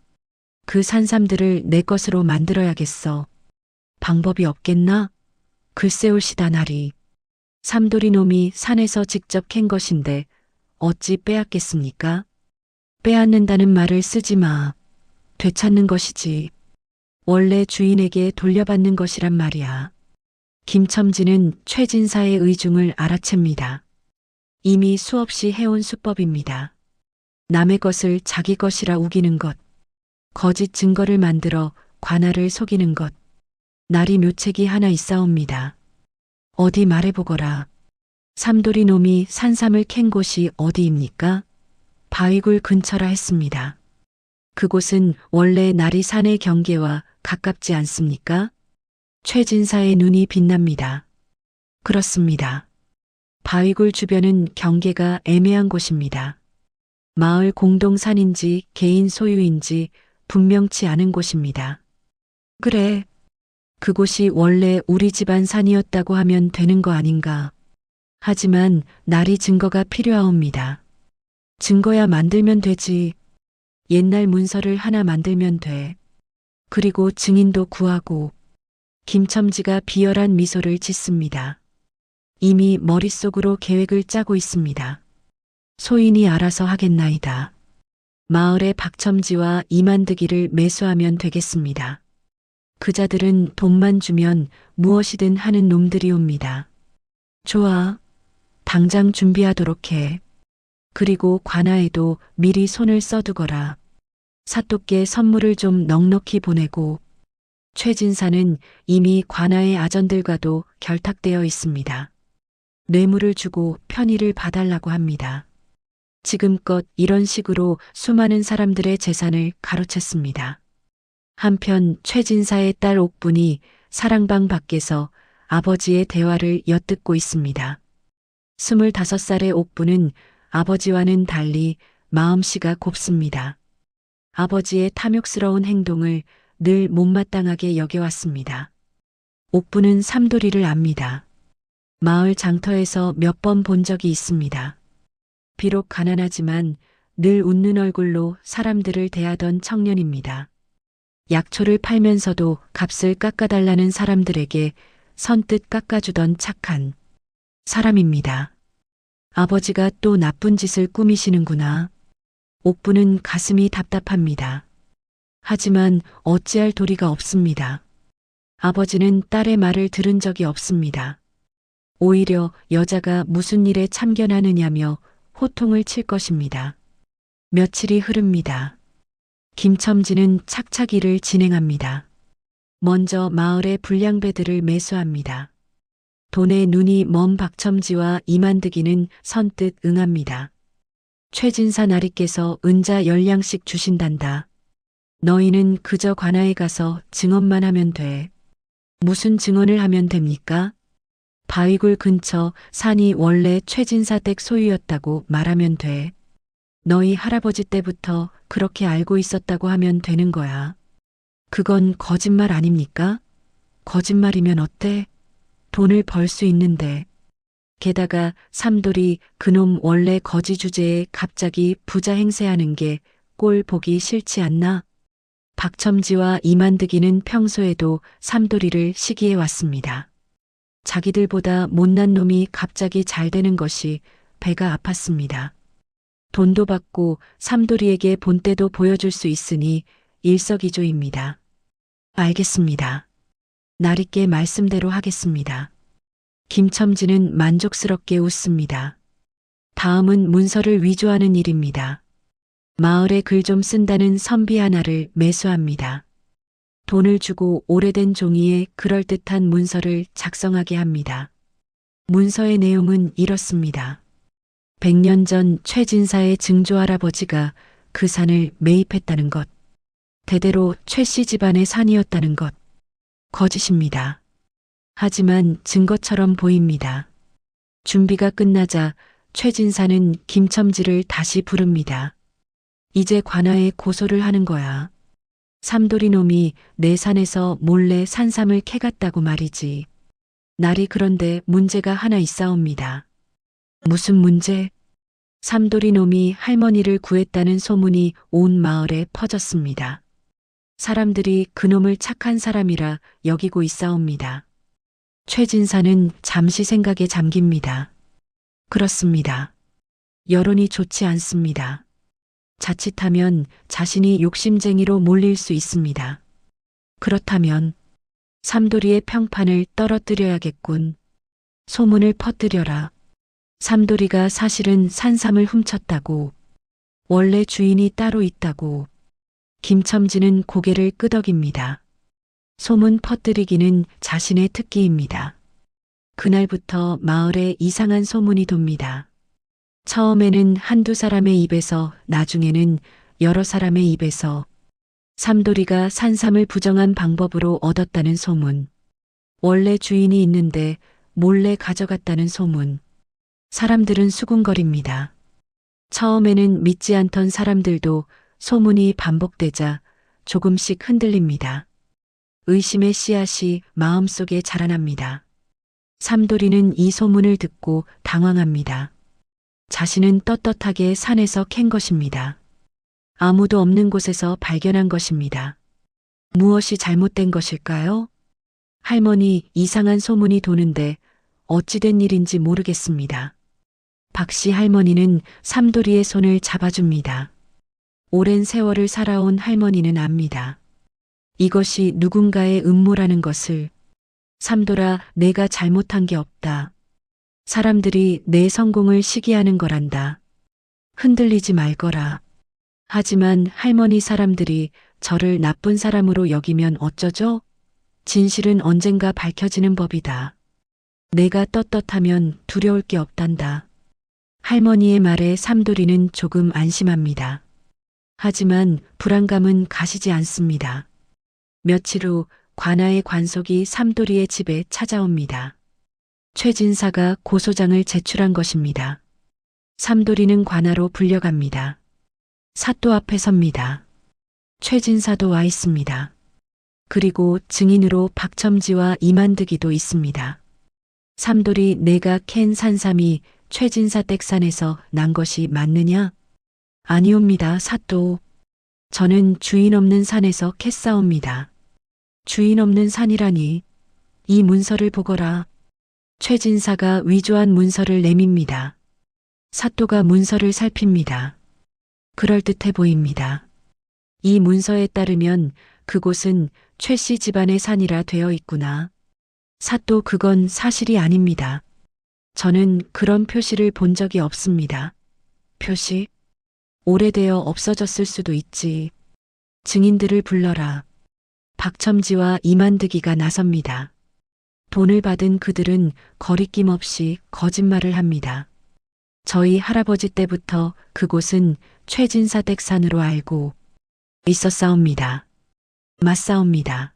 그 산삼들을 내 것으로 만들어야겠어. 방법이 없겠나? 글쎄올시다 나리. 삼돌이 놈이 산에서 직접 캔 것인데 어찌 빼앗겠습니까? 빼앗는다는 말을 쓰지 마. 되찾는 것이지. 원래 주인에게 돌려받는 것이란 말이야. 김첨지는 최진사의 의중을 알아챕니다. 이미 수없이 해온 수법입니다. 남의 것을 자기 것이라 우기는 것, 거짓 증거를 만들어 관아를 속이는 것, 나리 묘책이 하나 있사옵니다. 어디 말해보거라. 삼돌이 놈이 산삼을 캔 곳이 어디입니까? 바위굴 근처라 했습니다. 그곳은 원래 나리 산의 경계와 가깝지 않습니까? 최진사의 눈이 빛납니다. 그렇습니다. 바위굴 주변은 경계가 애매한 곳입니다. 마을 공동산인지 개인 소유인지 분명치 않은 곳입니다. 그래. 그곳이 원래 우리 집안 산이었다고 하면 되는 거 아닌가. 하지만 나리 증거가 필요하옵니다. 증거야 만들면 되지. 옛날 문서를 하나 만들면 돼. 그리고 증인도 구하고. 김첨지가 비열한 미소를 짓습니다. 이미 머릿속으로 계획을 짜고 있습니다. 소인이 알아서 하겠나이다. 마을의 박첨지와 이만득이를 매수하면 되겠습니다. 그자들은 돈만 주면 무엇이든 하는 놈들이옵니다. 좋아. 당장 준비하도록 해. 그리고 관아에도 미리 손을 써두거라. 사또께 선물을 좀 넉넉히 보내고. 최진사는 이미 관아의 아전들과도 결탁되어 있습니다. 뇌물을 주고 편의를 봐달라고 합니다. 지금껏 이런 식으로 수많은 사람들의 재산을 가로챘습니다. 한편 최진사의 딸 옥분이 사랑방 밖에서 아버지의 대화를 엿듣고 있습니다. 25살의 옥분은 아버지와는 달리 마음씨가 곱습니다. 아버지의 탐욕스러운 행동을 늘 못마땅하게 여겨왔습니다. 옥분은 삼돌이를 압니다. 마을 장터에서 몇 번 본 적이 있습니다. 비록 가난하지만 늘 웃는 얼굴로 사람들을 대하던 청년입니다. 약초를 팔면서도 값을 깎아달라는 사람들에게 선뜻 깎아주던 착한 사람입니다. 아버지가 또 나쁜 짓을 꾸미시는구나. 옥부는 가슴이 답답합니다. 하지만 어찌할 도리가 없습니다. 아버지는 딸의 말을 들은 적이 없습니다. 오히려 여자가 무슨 일에 참견하느냐며 호통을 칠 것입니다. 며칠이 흐릅니다. 김첨지는 착착 일을 진행합니다. 먼저 마을의 불량배들을 매수합니다. 돈에 눈이 먼 박첨지와 이만득이는 선뜻 응합니다. 최진사 나리께서 은자 10냥씩 주신단다. 너희는 그저 관아에 가서 증언만 하면 돼. 무슨 증언을 하면 됩니까? 바위굴 근처 산이 원래 최진사 댁 소유였다고 말하면 돼. 너희 할아버지 때부터 그렇게 알고 있었다고 하면 되는 거야. 그건 거짓말 아닙니까? 거짓말이면 어때? 돈을 벌 수 있는데. 게다가 삼돌이 그놈 원래 거지 주제에 갑자기 부자 행세하는 게 꼴 보기 싫지 않나? 박첨지와 이만득이는 평소에도 삼돌이를 시기해 왔습니다. 자기들보다 못난 놈이 갑자기 잘 되는 것이 배가 아팠습니다. 돈도 받고 삼돌이에게 본때도 보여줄 수 있으니 일석이조입니다. 알겠습니다. 나리께 말씀대로 하겠습니다. 김첨지는 만족스럽게 웃습니다. 다음은 문서를 위조하는 일입니다. 마을에 글 좀 쓴다는 선비 하나를 매수합니다. 돈을 주고 오래된 종이에 그럴듯한 문서를 작성하게 합니다. 문서의 내용은 이렇습니다. 100년 전 최진사의 증조할아버지가 그 산을 매입했다는 것. 대대로 최씨 집안의 산이었다는 것. 거짓입니다. 하지만 증거처럼 보입니다. 준비가 끝나자 최진사는 김첨지를 다시 부릅니다. 이제 관아에 고소를 하는 거야. 삼돌이 놈이 내 산에서 몰래 산삼을 캐갔다고 말이지. 날이 그런데 문제가 하나 있사옵니다. 무슨 문제? 삼돌이 놈이 할머니를 구했다는 소문이 온 마을에 퍼졌습니다. 사람들이 그놈을 착한 사람이라 여기고 있사옵니다. 최진사는 잠시 생각에 잠깁니다. 그렇습니다. 여론이 좋지 않습니다. 자칫하면 자신이 욕심쟁이로 몰릴 수 있습니다. 그렇다면 삼돌이의 평판을 떨어뜨려야겠군. 소문을 퍼뜨려라. 삼돌이가 사실은 산삼을 훔쳤다고. 원래 주인이 따로 있다고. 김첨지는 고개를 끄덕입니다. 소문 퍼뜨리기는 자신의 특기입니다. 그날부터 마을에 이상한 소문이 돕니다. 처음에는 한두 사람의 입에서, 나중에는 여러 사람의 입에서 삼돌이가 산삼을 부정한 방법으로 얻었다는 소문, 원래 주인이 있는데 몰래 가져갔다는 소문. 사람들은 수군거립니다. 처음에는 믿지 않던 사람들도 소문이 반복되자 조금씩 흔들립니다. 의심의 씨앗이 마음속에 자라납니다. 삼돌이는 이 소문을 듣고 당황합니다. 자신은 떳떳하게 산에서 캔 것입니다. 아무도 없는 곳에서 발견한 것입니다. 무엇이 잘못된 것일까요? 할머니, 이상한 소문이 도는데 어찌된 일인지 모르겠습니다. 박씨 할머니는 삼돌이의 손을 잡아줍니다. 오랜 세월을 살아온 할머니는 압니다. 이것이 누군가의 음모라는 것을. 삼돌아, 내가 잘못한 게 없다. 사람들이 내 성공을 시기하는 거란다. 흔들리지 말거라. 하지만 할머니, 사람들이 저를 나쁜 사람으로 여기면 어쩌죠? 진실은 언젠가 밝혀지는 법이다. 내가 떳떳하면 두려울 게 없단다. 할머니의 말에 삼돌이는 조금 안심합니다. 하지만 불안감은 가시지 않습니다. 며칠 후 관아의 관속이 삼돌이의 집에 찾아옵니다. 최진사가 고소장을 제출한 것입니다. 삼돌이는 관아로 불려갑니다. 사또 앞에 섭니다. 최진사도 와 있습니다. 그리고 증인으로 박첨지와 이만득이도 있습니다. 삼돌이, 내가 캔 산삼이 최진사 댁산에서 난 것이 맞느냐? 아니옵니다, 사또. 저는 주인 없는 산에서 캤사옵니다. 주인 없는 산이라니. 이 문서를 보거라. 최진사가 위조한 문서를 내밉니다. 사또가 문서를 살핍니다. 그럴듯해 보입니다. 이 문서에 따르면 그곳은 최씨 집안의 산이라 되어 있구나. 사또, 그건 사실이 아닙니다. 저는 그런 표시를 본 적이 없습니다. 표시? 오래되어 없어졌을 수도 있지. 증인들을 불러라. 박첨지와 이만득이가 나섭니다. 돈을 받은 그들은 거리낌 없이 거짓말을 합니다. 저희 할아버지 때부터 그곳은 최진사 댁산으로 알고 있었사옵니다. 맞사옵니다.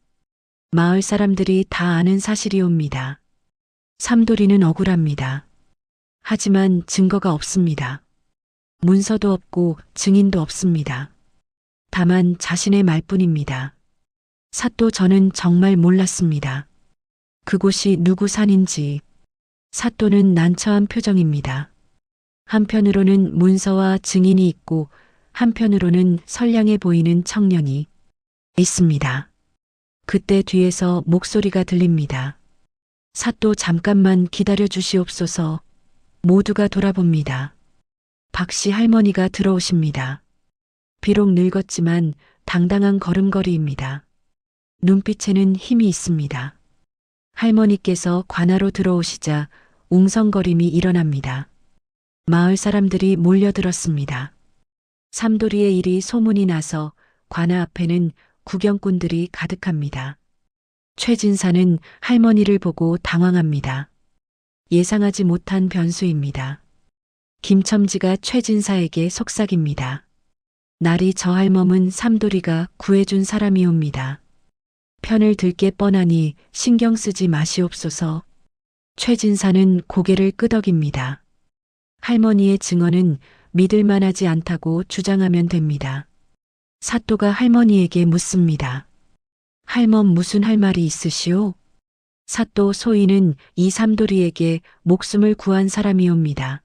마을 사람들이 다 아는 사실이옵니다. 삼돌이는 억울합니다. 하지만 증거가 없습니다. 문서도 없고 증인도 없습니다. 다만 자신의 말뿐입니다. 사또, 저는 정말 몰랐습니다. 그곳이 누구 산인지. 사또는 난처한 표정입니다. 한편으로는 문서와 증인이 있고 한편으로는 선량해 보이는 청년이 있습니다. 그때 뒤에서 목소리가 들립니다. 사또 잠깐만 기다려 주시옵소서. 모두가 돌아봅니다. 박씨 할머니가 들어오십니다. 비록 늙었지만 당당한 걸음걸이입니다. 눈빛에는 힘이 있습니다. 할머니께서 관하로 들어오시자 웅성거림이 일어납니다. 마을 사람들이 몰려들었습니다. 삼돌이의 일이 소문이 나서 관아 앞에는 구경꾼들이 가득합니다. 최진사는 할머니를 보고 당황합니다. 예상하지 못한 변수입니다. 김첨지가 최진사에게 속삭입니다. 날이 저 할멈은 삼돌이가 구해준 사람이옵니다. 편을 들게 뻔하니 신경 쓰지 마시옵소서. 최진사는 고개를 끄덕입니다. 할머니의 증언은 믿을만하지 않다고 주장하면 됩니다. 사또가 할머니에게 묻습니다. 할멈 무슨 할 말이 있으시오? 사또 소인은 이 삼돌이에게 목숨을 구한 사람이옵니다.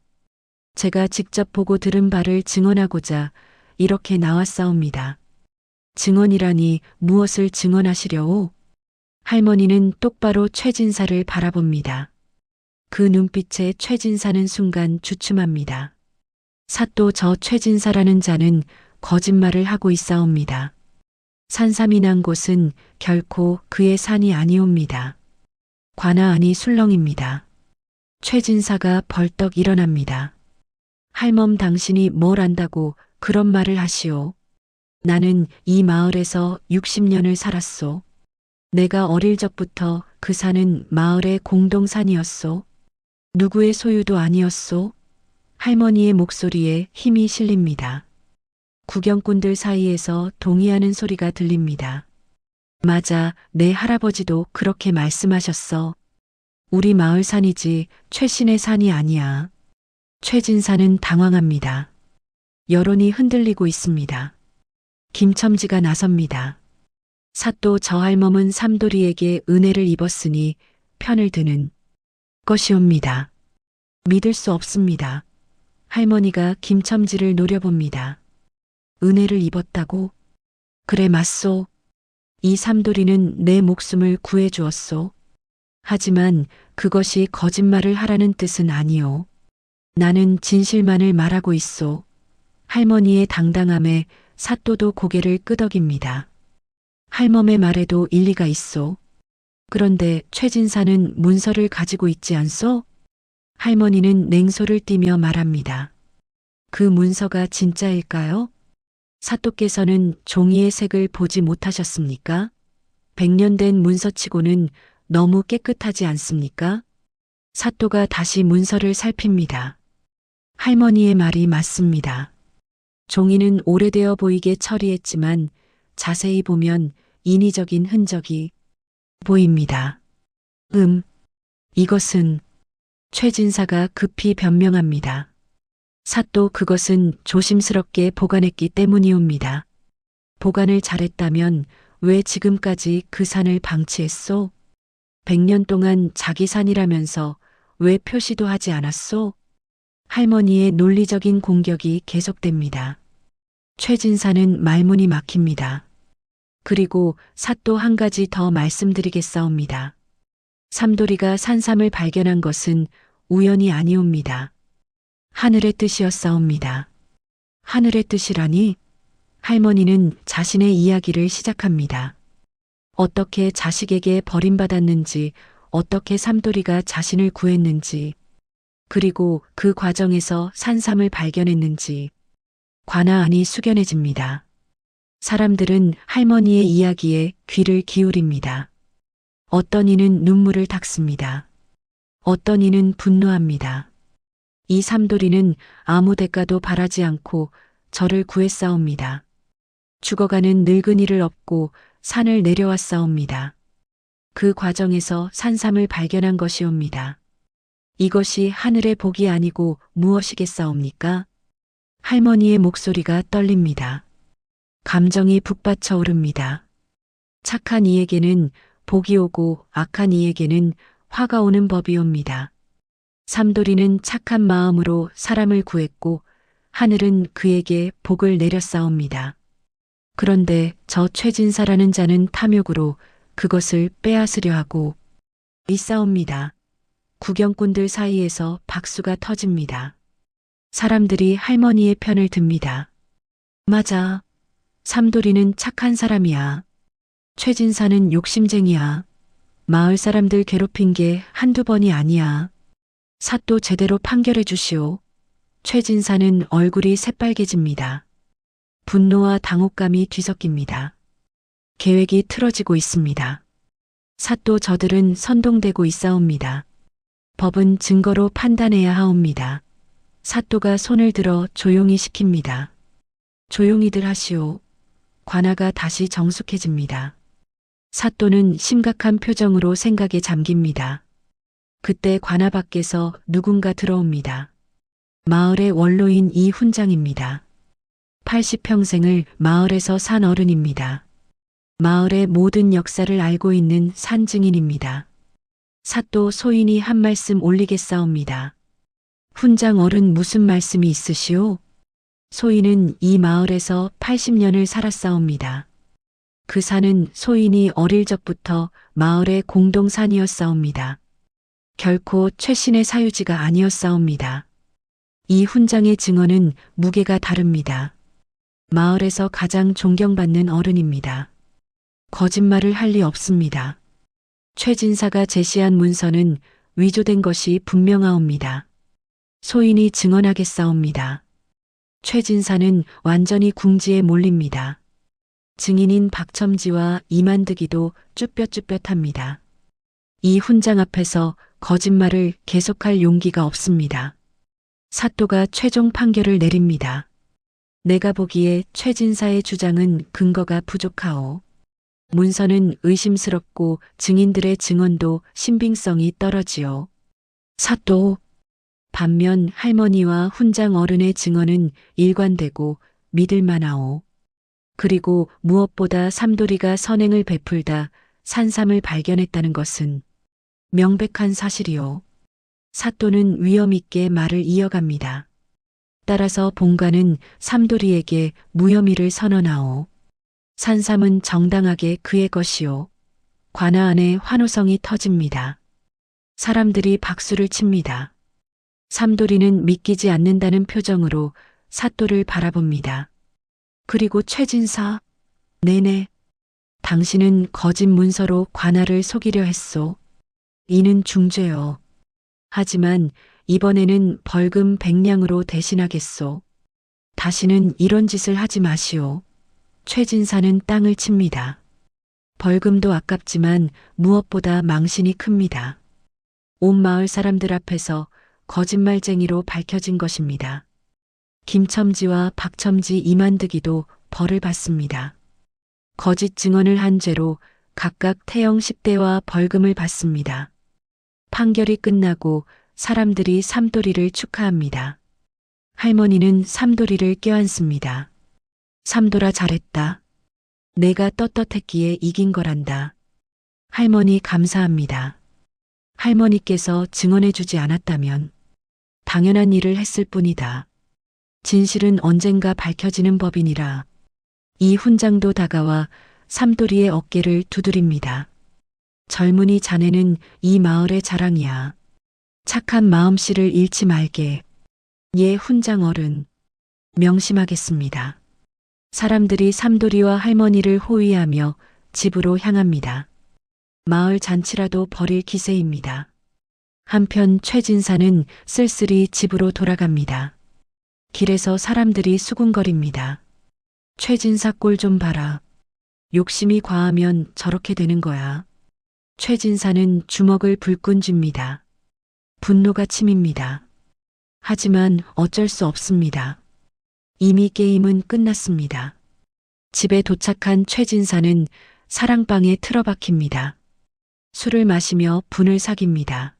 제가 직접 보고 들은 바를 증언하고자 이렇게 나왔사옵니다. 증언이라니 무엇을 증언하시려오? 할머니는 똑바로 최진사를 바라봅니다. 그 눈빛에 최진사는 순간 주춤합니다. 사또 저 최진사라는 자는 거짓말을 하고 있사옵니다. 산삼이 난 곳은 결코 그의 산이 아니옵니다. 관아 아니 술렁입니다. 최진사가 벌떡 일어납니다. 할멈 당신이 뭘 안다고 그런 말을 하시오. 나는 이 마을에서 60년을 살았소. 내가 어릴 적부터 그 산은 마을의 공동산이었소. 누구의 소유도 아니었소. 할머니의 목소리에 힘이 실립니다. 구경꾼들 사이에서 동의하는 소리가 들립니다. 맞아, 내 할아버지도 그렇게 말씀하셨어. 우리 마을 산이지 최신의 산이 아니야. 최진사는 당황합니다. 여론이 흔들리고 있습니다. 김첨지가 나섭니다. 사또 저 할멈은 삼돌이에게 은혜를 입었으니 편을 드는 것이옵니다. 믿을 수 없습니다. 할머니가 김첨지를 노려봅니다. 은혜를 입었다고? 그래 맞소. 이 삼돌이는 내 목숨을 구해주었소. 하지만 그것이 거짓말을 하라는 뜻은 아니오. 나는 진실만을 말하고 있소. 할머니의 당당함에 사또도 고개를 끄덕입니다. 할멈의 말에도 일리가 있소. 그런데 최진사는 문서를 가지고 있지 않소? 할머니는 냉소를 띠며 말합니다. 그 문서가 진짜일까요? 사또께서는 종이의 색을 보지 못하셨습니까? 100년 된 문서치고는 너무 깨끗하지 않습니까? 사또가 다시 문서를 살핍니다. 할머니의 말이 맞습니다. 종이는 오래되어 보이게 처리했지만 자세히 보면 인위적인 흔적이 보입니다. 이것은 최진사가 급히 변명합니다. 사또 그것은 조심스럽게 보관했기 때문이옵니다. 보관을 잘했다면 왜 지금까지 그 산을 방치했소? 100년 동안 자기 산이라면서 왜 표시도 하지 않았소? 할머니의 논리적인 공격이 계속됩니다. 최진사는 말문이 막힙니다. 그리고 사또 한 가지 더 말씀드리겠사옵니다. 삼돌이가 산삼을 발견한 것은 우연이 아니옵니다. 하늘의 뜻이었사옵니다. 하늘의 뜻이라니? 할머니는 자신의 이야기를 시작합니다. 어떻게 자식에게 버림받았는지, 어떻게 삼돌이가 자신을 구했는지, 그리고 그 과정에서 산삼을 발견했는지, 관아 안이 숙연해집니다. 사람들은 할머니의 이야기에 귀를 기울입니다. 어떤 이는 눈물을 닦습니다. 어떤 이는 분노합니다. 이 삼돌이는 아무 대가도 바라지 않고 저를 구했사옵니다. 죽어가는 늙은이를 업고 산을 내려왔사옵니다. 그 과정에서 산삼을 발견한 것이옵니다. 이것이 하늘의 복이 아니고 무엇이겠사옵니까? 할머니의 목소리가 떨립니다. 감정이 북받쳐 오릅니다. 착한 이에게는 복이 오고 악한 이에게는 화가 오는 법이옵니다. 삼돌이는 착한 마음으로 사람을 구했고 하늘은 그에게 복을 내렸사옵니다. 그런데 저 최진사라는 자는 탐욕으로 그것을 빼앗으려 하고 있사옵니다. 구경꾼들 사이에서 박수가 터집니다. 사람들이 할머니의 편을 듭니다. 맞아. 삼돌이는 착한 사람이야. 최진사는 욕심쟁이야. 마을 사람들 괴롭힌 게 한두 번이 아니야. 사또 제대로 판결해 주시오. 최진사는 얼굴이 새빨개집니다. 분노와 당혹감이 뒤섞입니다. 계획이 틀어지고 있습니다. 사또 저들은 선동되고 있사옵니다. 법은 증거로 판단해야 하옵니다. 사또가 손을 들어 조용히 시킵니다. 조용히들 하시오. 관아가 다시 정숙해집니다. 사또는 심각한 표정으로 생각에 잠깁니다. 그때 관아 밖에서 누군가 들어옵니다. 마을의 원로인 이 훈장입니다. 80평생을 마을에서 산 어른입니다. 마을의 모든 역사를 알고 있는 산증인입니다. 사또 소인이 한 말씀 올리겠사옵니다. 훈장 어른 무슨 말씀이 있으시오? 소인은 이 마을에서 80년을 살았사옵니다. 그 산은 소인이 어릴 적부터 마을의 공동산이었사옵니다. 결코 최신의 사유지가 아니었사옵니다. 이 훈장의 증언은 무게가 다릅니다. 마을에서 가장 존경받는 어른입니다. 거짓말을 할 리 없습니다. 최진사가 제시한 문서는 위조된 것이 분명하옵니다. 소인이 증언하겠사옵니다. 최진사는 완전히 궁지에 몰립니다. 증인인 박첨지와 이만득이도 쭈뼛쭈뼛합니다. 이 훈장 앞에서 거짓말을 계속할 용기가 없습니다. 사또가 최종 판결을 내립니다. 내가 보기에 최진사의 주장은 근거가 부족하오. 문서는 의심스럽고 증인들의 증언도 신빙성이 떨어지오. 사또. 반면 할머니와 훈장 어른의 증언은 일관되고 믿을만하오. 그리고 무엇보다 삼돌이가 선행을 베풀다 산삼을 발견했다는 것은 명백한 사실이오. 사또는 위험 있게 말을 이어갑니다. 따라서 본관은 삼돌이에게 무혐의를 선언하오. 산삼은 정당하게 그의 것이오. 관아 안에 환호성이 터집니다. 사람들이 박수를 칩니다. 삼돌이는 믿기지 않는다는 표정으로 사또를 바라봅니다. 그리고 최진사, 네네. 당신은 거짓 문서로 관아를 속이려 했소. 이는 중죄요. 하지만 이번에는 벌금 100냥으로 대신하겠소. 다시는 이런 짓을 하지 마시오. 최진사는 땅을 칩니다. 벌금도 아깝지만 무엇보다 망신이 큽니다. 온 마을 사람들 앞에서 거짓말쟁이로 밝혀진 것입니다. 김첨지와 박첨지 이만득이도 벌을 받습니다. 거짓 증언을 한 죄로 각각 태형 10대와 벌금을 받습니다. 판결이 끝나고 사람들이 삼돌이를 축하합니다. 할머니는 삼돌이를 껴안습니다. 삼돌아 잘했다. 내가 떳떳했기에 이긴 거란다. 할머니 감사합니다. 할머니께서 증언해주지 않았다면 당연한 일을 했을 뿐이다. 진실은 언젠가 밝혀지는 법이니라. 이 훈장도 다가와 삼돌이의 어깨를 두드립니다. 젊은이 자네는 이 마을의 자랑이야. 착한 마음씨를 잃지 말게. 예 훈장 어른. 명심하겠습니다. 사람들이 삼돌이와 할머니를 호위하며 집으로 향합니다. 마을 잔치라도 벌일 기세입니다. 한편 최진사는 쓸쓸히 집으로 돌아갑니다. 길에서 사람들이 수군거립니다. 최진사 꼴 좀 봐라. 욕심이 과하면 저렇게 되는 거야. 최진사는 주먹을 불끈 쥡니다. 분노가 치밉니다. 하지만 어쩔 수 없습니다. 이미 게임은 끝났습니다. 집에 도착한 최진사는 사랑방에 틀어박힙니다. 술을 마시며 분을 사깁니다.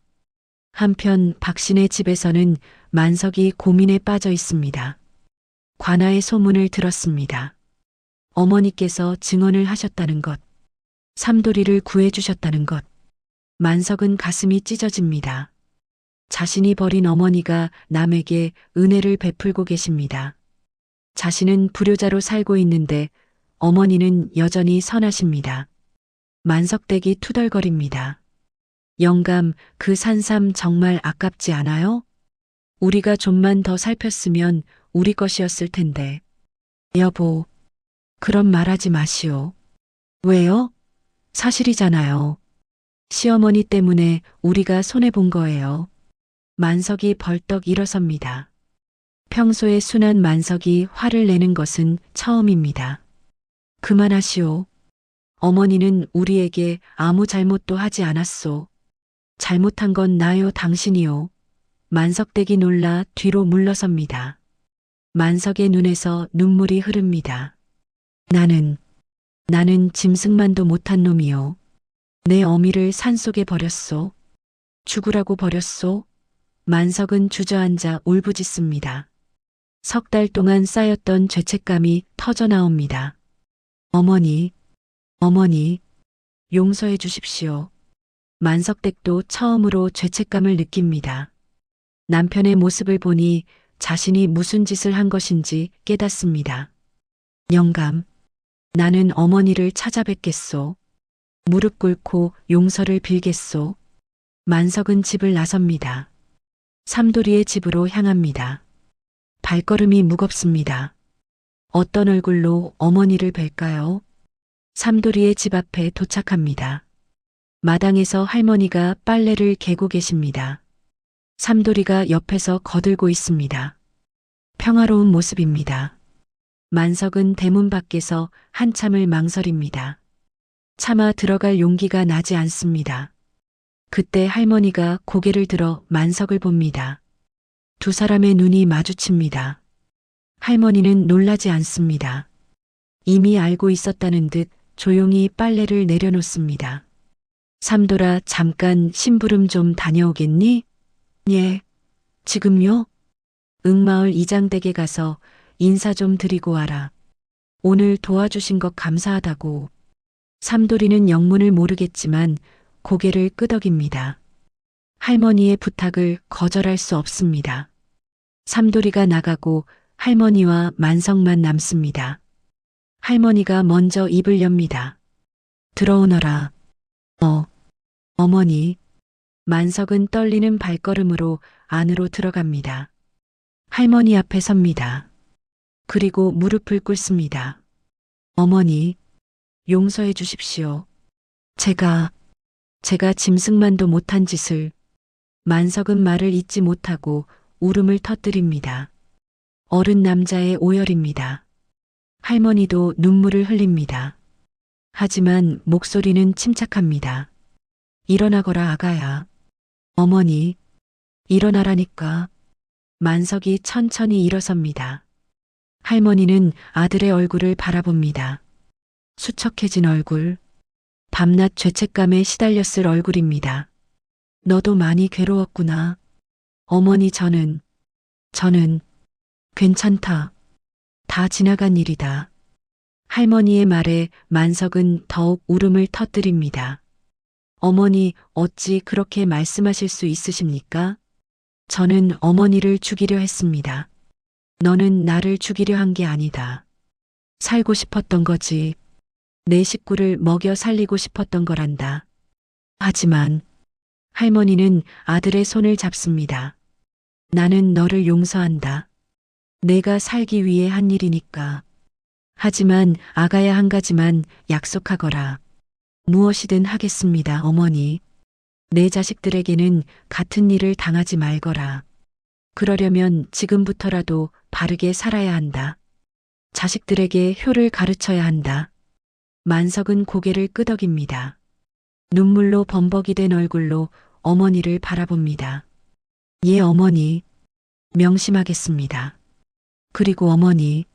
한편 박신의 집에서는 만석이 고민에 빠져 있습니다. 관아의 소문을 들었습니다. 어머니께서 증언을 하셨다는 것. 삼돌이를 구해주셨다는 것. 만석은 가슴이 찢어집니다. 자신이 버린 어머니가 남에게 은혜를 베풀고 계십니다. 자신은 불효자로 살고 있는데 어머니는 여전히 선하십니다. 만석댁이 투덜거립니다. 영감, 그 산삼 정말 아깝지 않아요? 우리가 좀만 더 살폈으면 우리 것이었을 텐데. 여보, 그런 말하지 마시오. 왜요? 사실이잖아요. 시어머니 때문에 우리가 손해본 거예요. 만석이 벌떡 일어섭니다. 평소에 순한 만석이 화를 내는 것은 처음입니다. 그만하시오. 어머니는 우리에게 아무 잘못도 하지 않았소. 잘못한 건 나요, 당신이요. 만석댁이 놀라 뒤로 물러섭니다. 만석의 눈에서 눈물이 흐릅니다. 나는 짐승만도 못한 놈이요. 내 어미를 산속에 버렸소. 죽으라고 버렸소. 만석은 주저앉아 울부짖습니다. 석 달 동안 쌓였던 죄책감이 터져나옵니다. 어머니, 용서해 주십시오. 만석댁도 처음으로 죄책감을 느낍니다. 남편의 모습을 보니 자신이 무슨 짓을 한 것인지 깨닫습니다. 영감, 나는 어머니를 찾아뵙겠소. 무릎 꿇고 용서를 빌겠소. 만석은 집을 나섭니다. 삼돌이의 집으로 향합니다. 발걸음이 무겁습니다. 어떤 얼굴로 어머니를 뵐까요? 삼돌이의 집 앞에 도착합니다. 마당에서 할머니가 빨래를 개고 계십니다. 삼돌이가 옆에서 거들고 있습니다. 평화로운 모습입니다. 만석은 대문 밖에서 한참을 망설입니다. 차마 들어갈 용기가 나지 않습니다. 그때 할머니가 고개를 들어 만석을 봅니다. 두 사람의 눈이 마주칩니다. 할머니는 놀라지 않습니다. 이미 알고 있었다는 듯 조용히 빨래를 내려놓습니다. 삼돌아, 잠깐 심부름 좀 다녀오겠니? 예, 지금요? 응마을 이장댁에 가서 인사 좀 드리고 와라. 오늘 도와주신 것 감사하다고. 삼돌이는 영문을 모르겠지만 고개를 끄덕입니다. 할머니의 부탁을 거절할 수 없습니다. 삼돌이가 나가고 할머니와 만석만 남습니다. 할머니가 먼저 입을 엽니다. 들어오너라. 어머니. 만석은 떨리는 발걸음으로 안으로 들어갑니다. 할머니 앞에 섭니다. 그리고 무릎을 꿇습니다. 어머니, 용서해 주십시오. 제가 짐승만도 못한 짓을. 만석은 말을 잇지 못하고 울음을 터뜨립니다. 어른 남자의 오열입니다. 할머니도 눈물을 흘립니다. 하지만 목소리는 침착합니다. 일어나거라, 아가야. 어머니, 일어나라니까. 만석이 천천히 일어섭니다. 할머니는 아들의 얼굴을 바라봅니다. 수척해진 얼굴, 밤낮 죄책감에 시달렸을 얼굴입니다. 너도 많이 괴로웠구나. 어머니, 저는 괜찮다. 다 지나간 일이다. 할머니의 말에 만석은 더욱 울음을 터뜨립니다. 어머니, 어찌 그렇게 말씀하실 수 있으십니까? 저는 어머니를 죽이려 했습니다. 너는 나를 죽이려 한 게 아니다. 살고 싶었던 거지. 내 식구를 먹여 살리고 싶었던 거란다. 하지만 할머니는 아들의 손을 잡습니다. 나는 너를 용서한다. 내가 살기 위해 한 일이니까. 하지만 아가야, 한 가지만 약속하거라. 무엇이든 하겠습니다, 어머니. 내 자식들에게는 같은 일을 당하지 말거라. 그러려면 지금부터라도 바르게 살아야 한다. 자식들에게 효를 가르쳐야 한다. 만석은 고개를 끄덕입니다. 눈물로 범벅이 된 얼굴로 어머니를 바라봅니다. 예, 어머니. 명심하겠습니다. 그리고 어머니,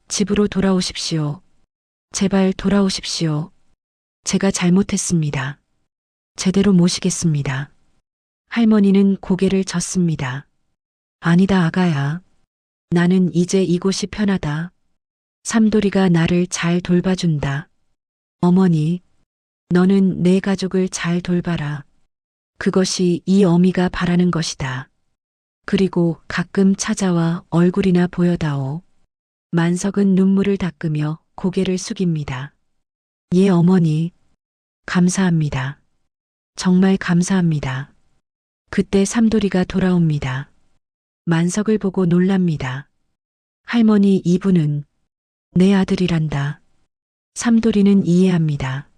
집으로 돌아오십시오. 제발 돌아오십시오. 제가 잘못했습니다. 제대로 모시겠습니다. 할머니는 고개를 젓습니다. 아니다, 아가야. 나는 이제 이곳이 편하다. 삼돌이가 나를 잘 돌봐준다. 어머니, 너는 내 가족을 잘 돌봐라. 그것이 이 어미가 바라는 것이다. 그리고 가끔 찾아와 얼굴이나 보여다오. 만석은 눈물을 닦으며 고개를 숙입니다. 예, 어머니. 감사합니다. 정말 감사합니다. 그때 삼돌이가 돌아옵니다. 만석을 보고 놀랍니다. 할머니, 이분은 내 아들이란다. 삼돌이는 이해합니다.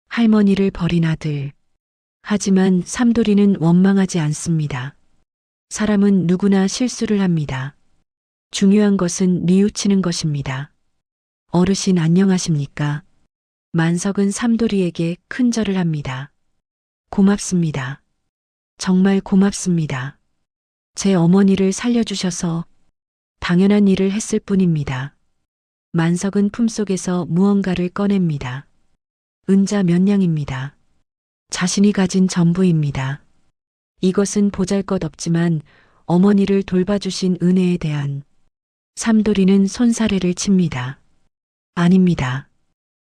할머니를 버린 아들. 하지만 삼돌이는 원망하지 않습니다. 사람은 누구나 실수를 합니다. 중요한 것은 뉘우치는 것입니다. 어르신 안녕하십니까? 만석은 삼돌이에게 큰 절을 합니다. 고맙습니다. 정말 고맙습니다. 제 어머니를 살려주셔서 당연한 일을 했을 뿐입니다. 만석은 품속에서 무언가를 꺼냅니다. 은자 몇 냥입니다. 자신이 가진 전부입니다. 이것은 보잘것없지만 어머니를 돌봐주신 은혜에 대한. 삼돌이는 손사래를 칩니다. 아닙니다.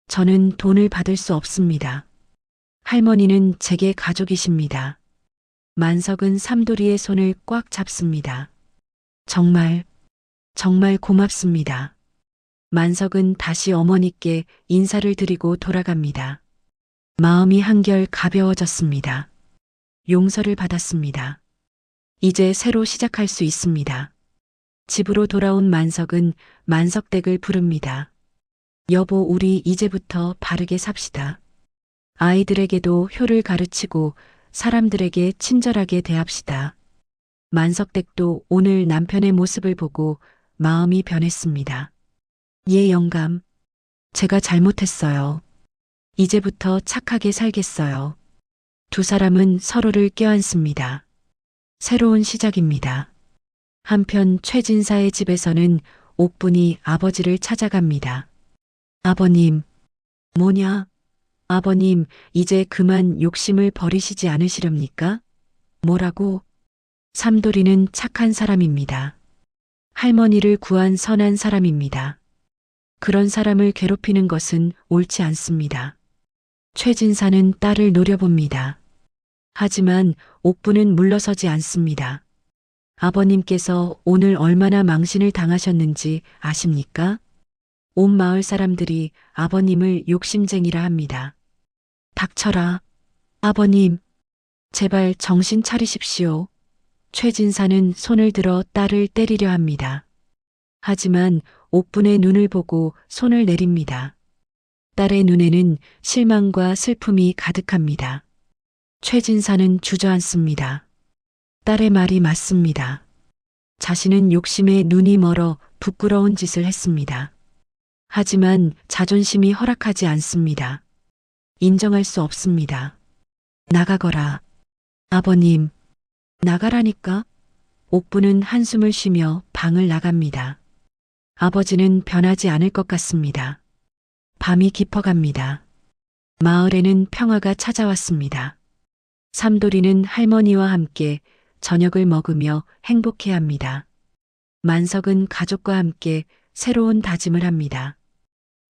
저는 돈을 받을 수 없습니다. 할머니는 제게 가족이십니다. 만석은 삼돌이의 손을 꽉 잡습니다. 정말 고맙습니다. 만석은 다시 어머니께 인사를 드리고 돌아갑니다. 마음이 한결 가벼워졌습니다. 용서를 받았습니다. 이제 새로 시작할 수 있습니다. 집으로 돌아온 만석은 만석댁을 부릅니다. 여보, 우리 이제부터 바르게 삽시다. 아이들에게도 효를 가르치고 사람들에게 친절하게 대합시다. 만석댁도 오늘 남편의 모습을 보고 마음이 변했습니다. 예, 영감. 제가 잘못했어요. 이제부터 착하게 살겠어요. 두 사람은 서로를 껴안습니다. 새로운 시작입니다. 한편 최진사의 집에서는 옥분이 아버지를 찾아갑니다. 아버님, 뭐냐? 아버님, 이제 그만 욕심을 버리시지 않으시렵니까? 뭐라고? 삼돌이는 착한 사람입니다. 할머니를 구한 선한 사람입니다. 그런 사람을 괴롭히는 것은 옳지 않습니다. 최진사는 딸을 노려봅니다. 하지만 옥부는 물러서지 않습니다. 아버님께서 오늘 얼마나 망신을 당하셨는지 아십니까? 온 마을 사람들이 아버님을 욕심쟁이라 합니다. 닥쳐라. 아버님, 제발 정신 차리십시오. 최진사는 손을 들어 딸을 때리려 합니다. 하지만 옥분의 눈을 보고 손을 내립니다. 딸의 눈에는 실망과 슬픔이 가득합니다. 최진사는 주저앉습니다. 딸의 말이 맞습니다. 자신은 욕심에 눈이 멀어 부끄러운 짓을 했습니다. 하지만 자존심이 허락하지 않습니다. 인정할 수 없습니다. 나가거라. 아버님, 나가라니까? 옥부는 한숨을 쉬며 방을 나갑니다. 아버지는 변하지 않을 것 같습니다. 밤이 깊어갑니다. 마을에는 평화가 찾아왔습니다. 삼돌이는 할머니와 함께 저녁을 먹으며 행복해합니다. 만석은 가족과 함께 새로운 다짐을 합니다.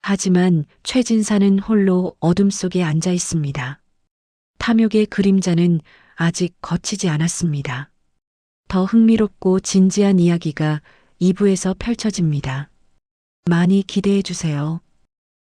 하지만 최진사는 홀로 어둠 속에 앉아 있습니다. 탐욕의 그림자는 아직 거치지 않았습니다. 더 흥미롭고 진지한 이야기가 2부에서 펼쳐집니다. 많이 기대해 주세요.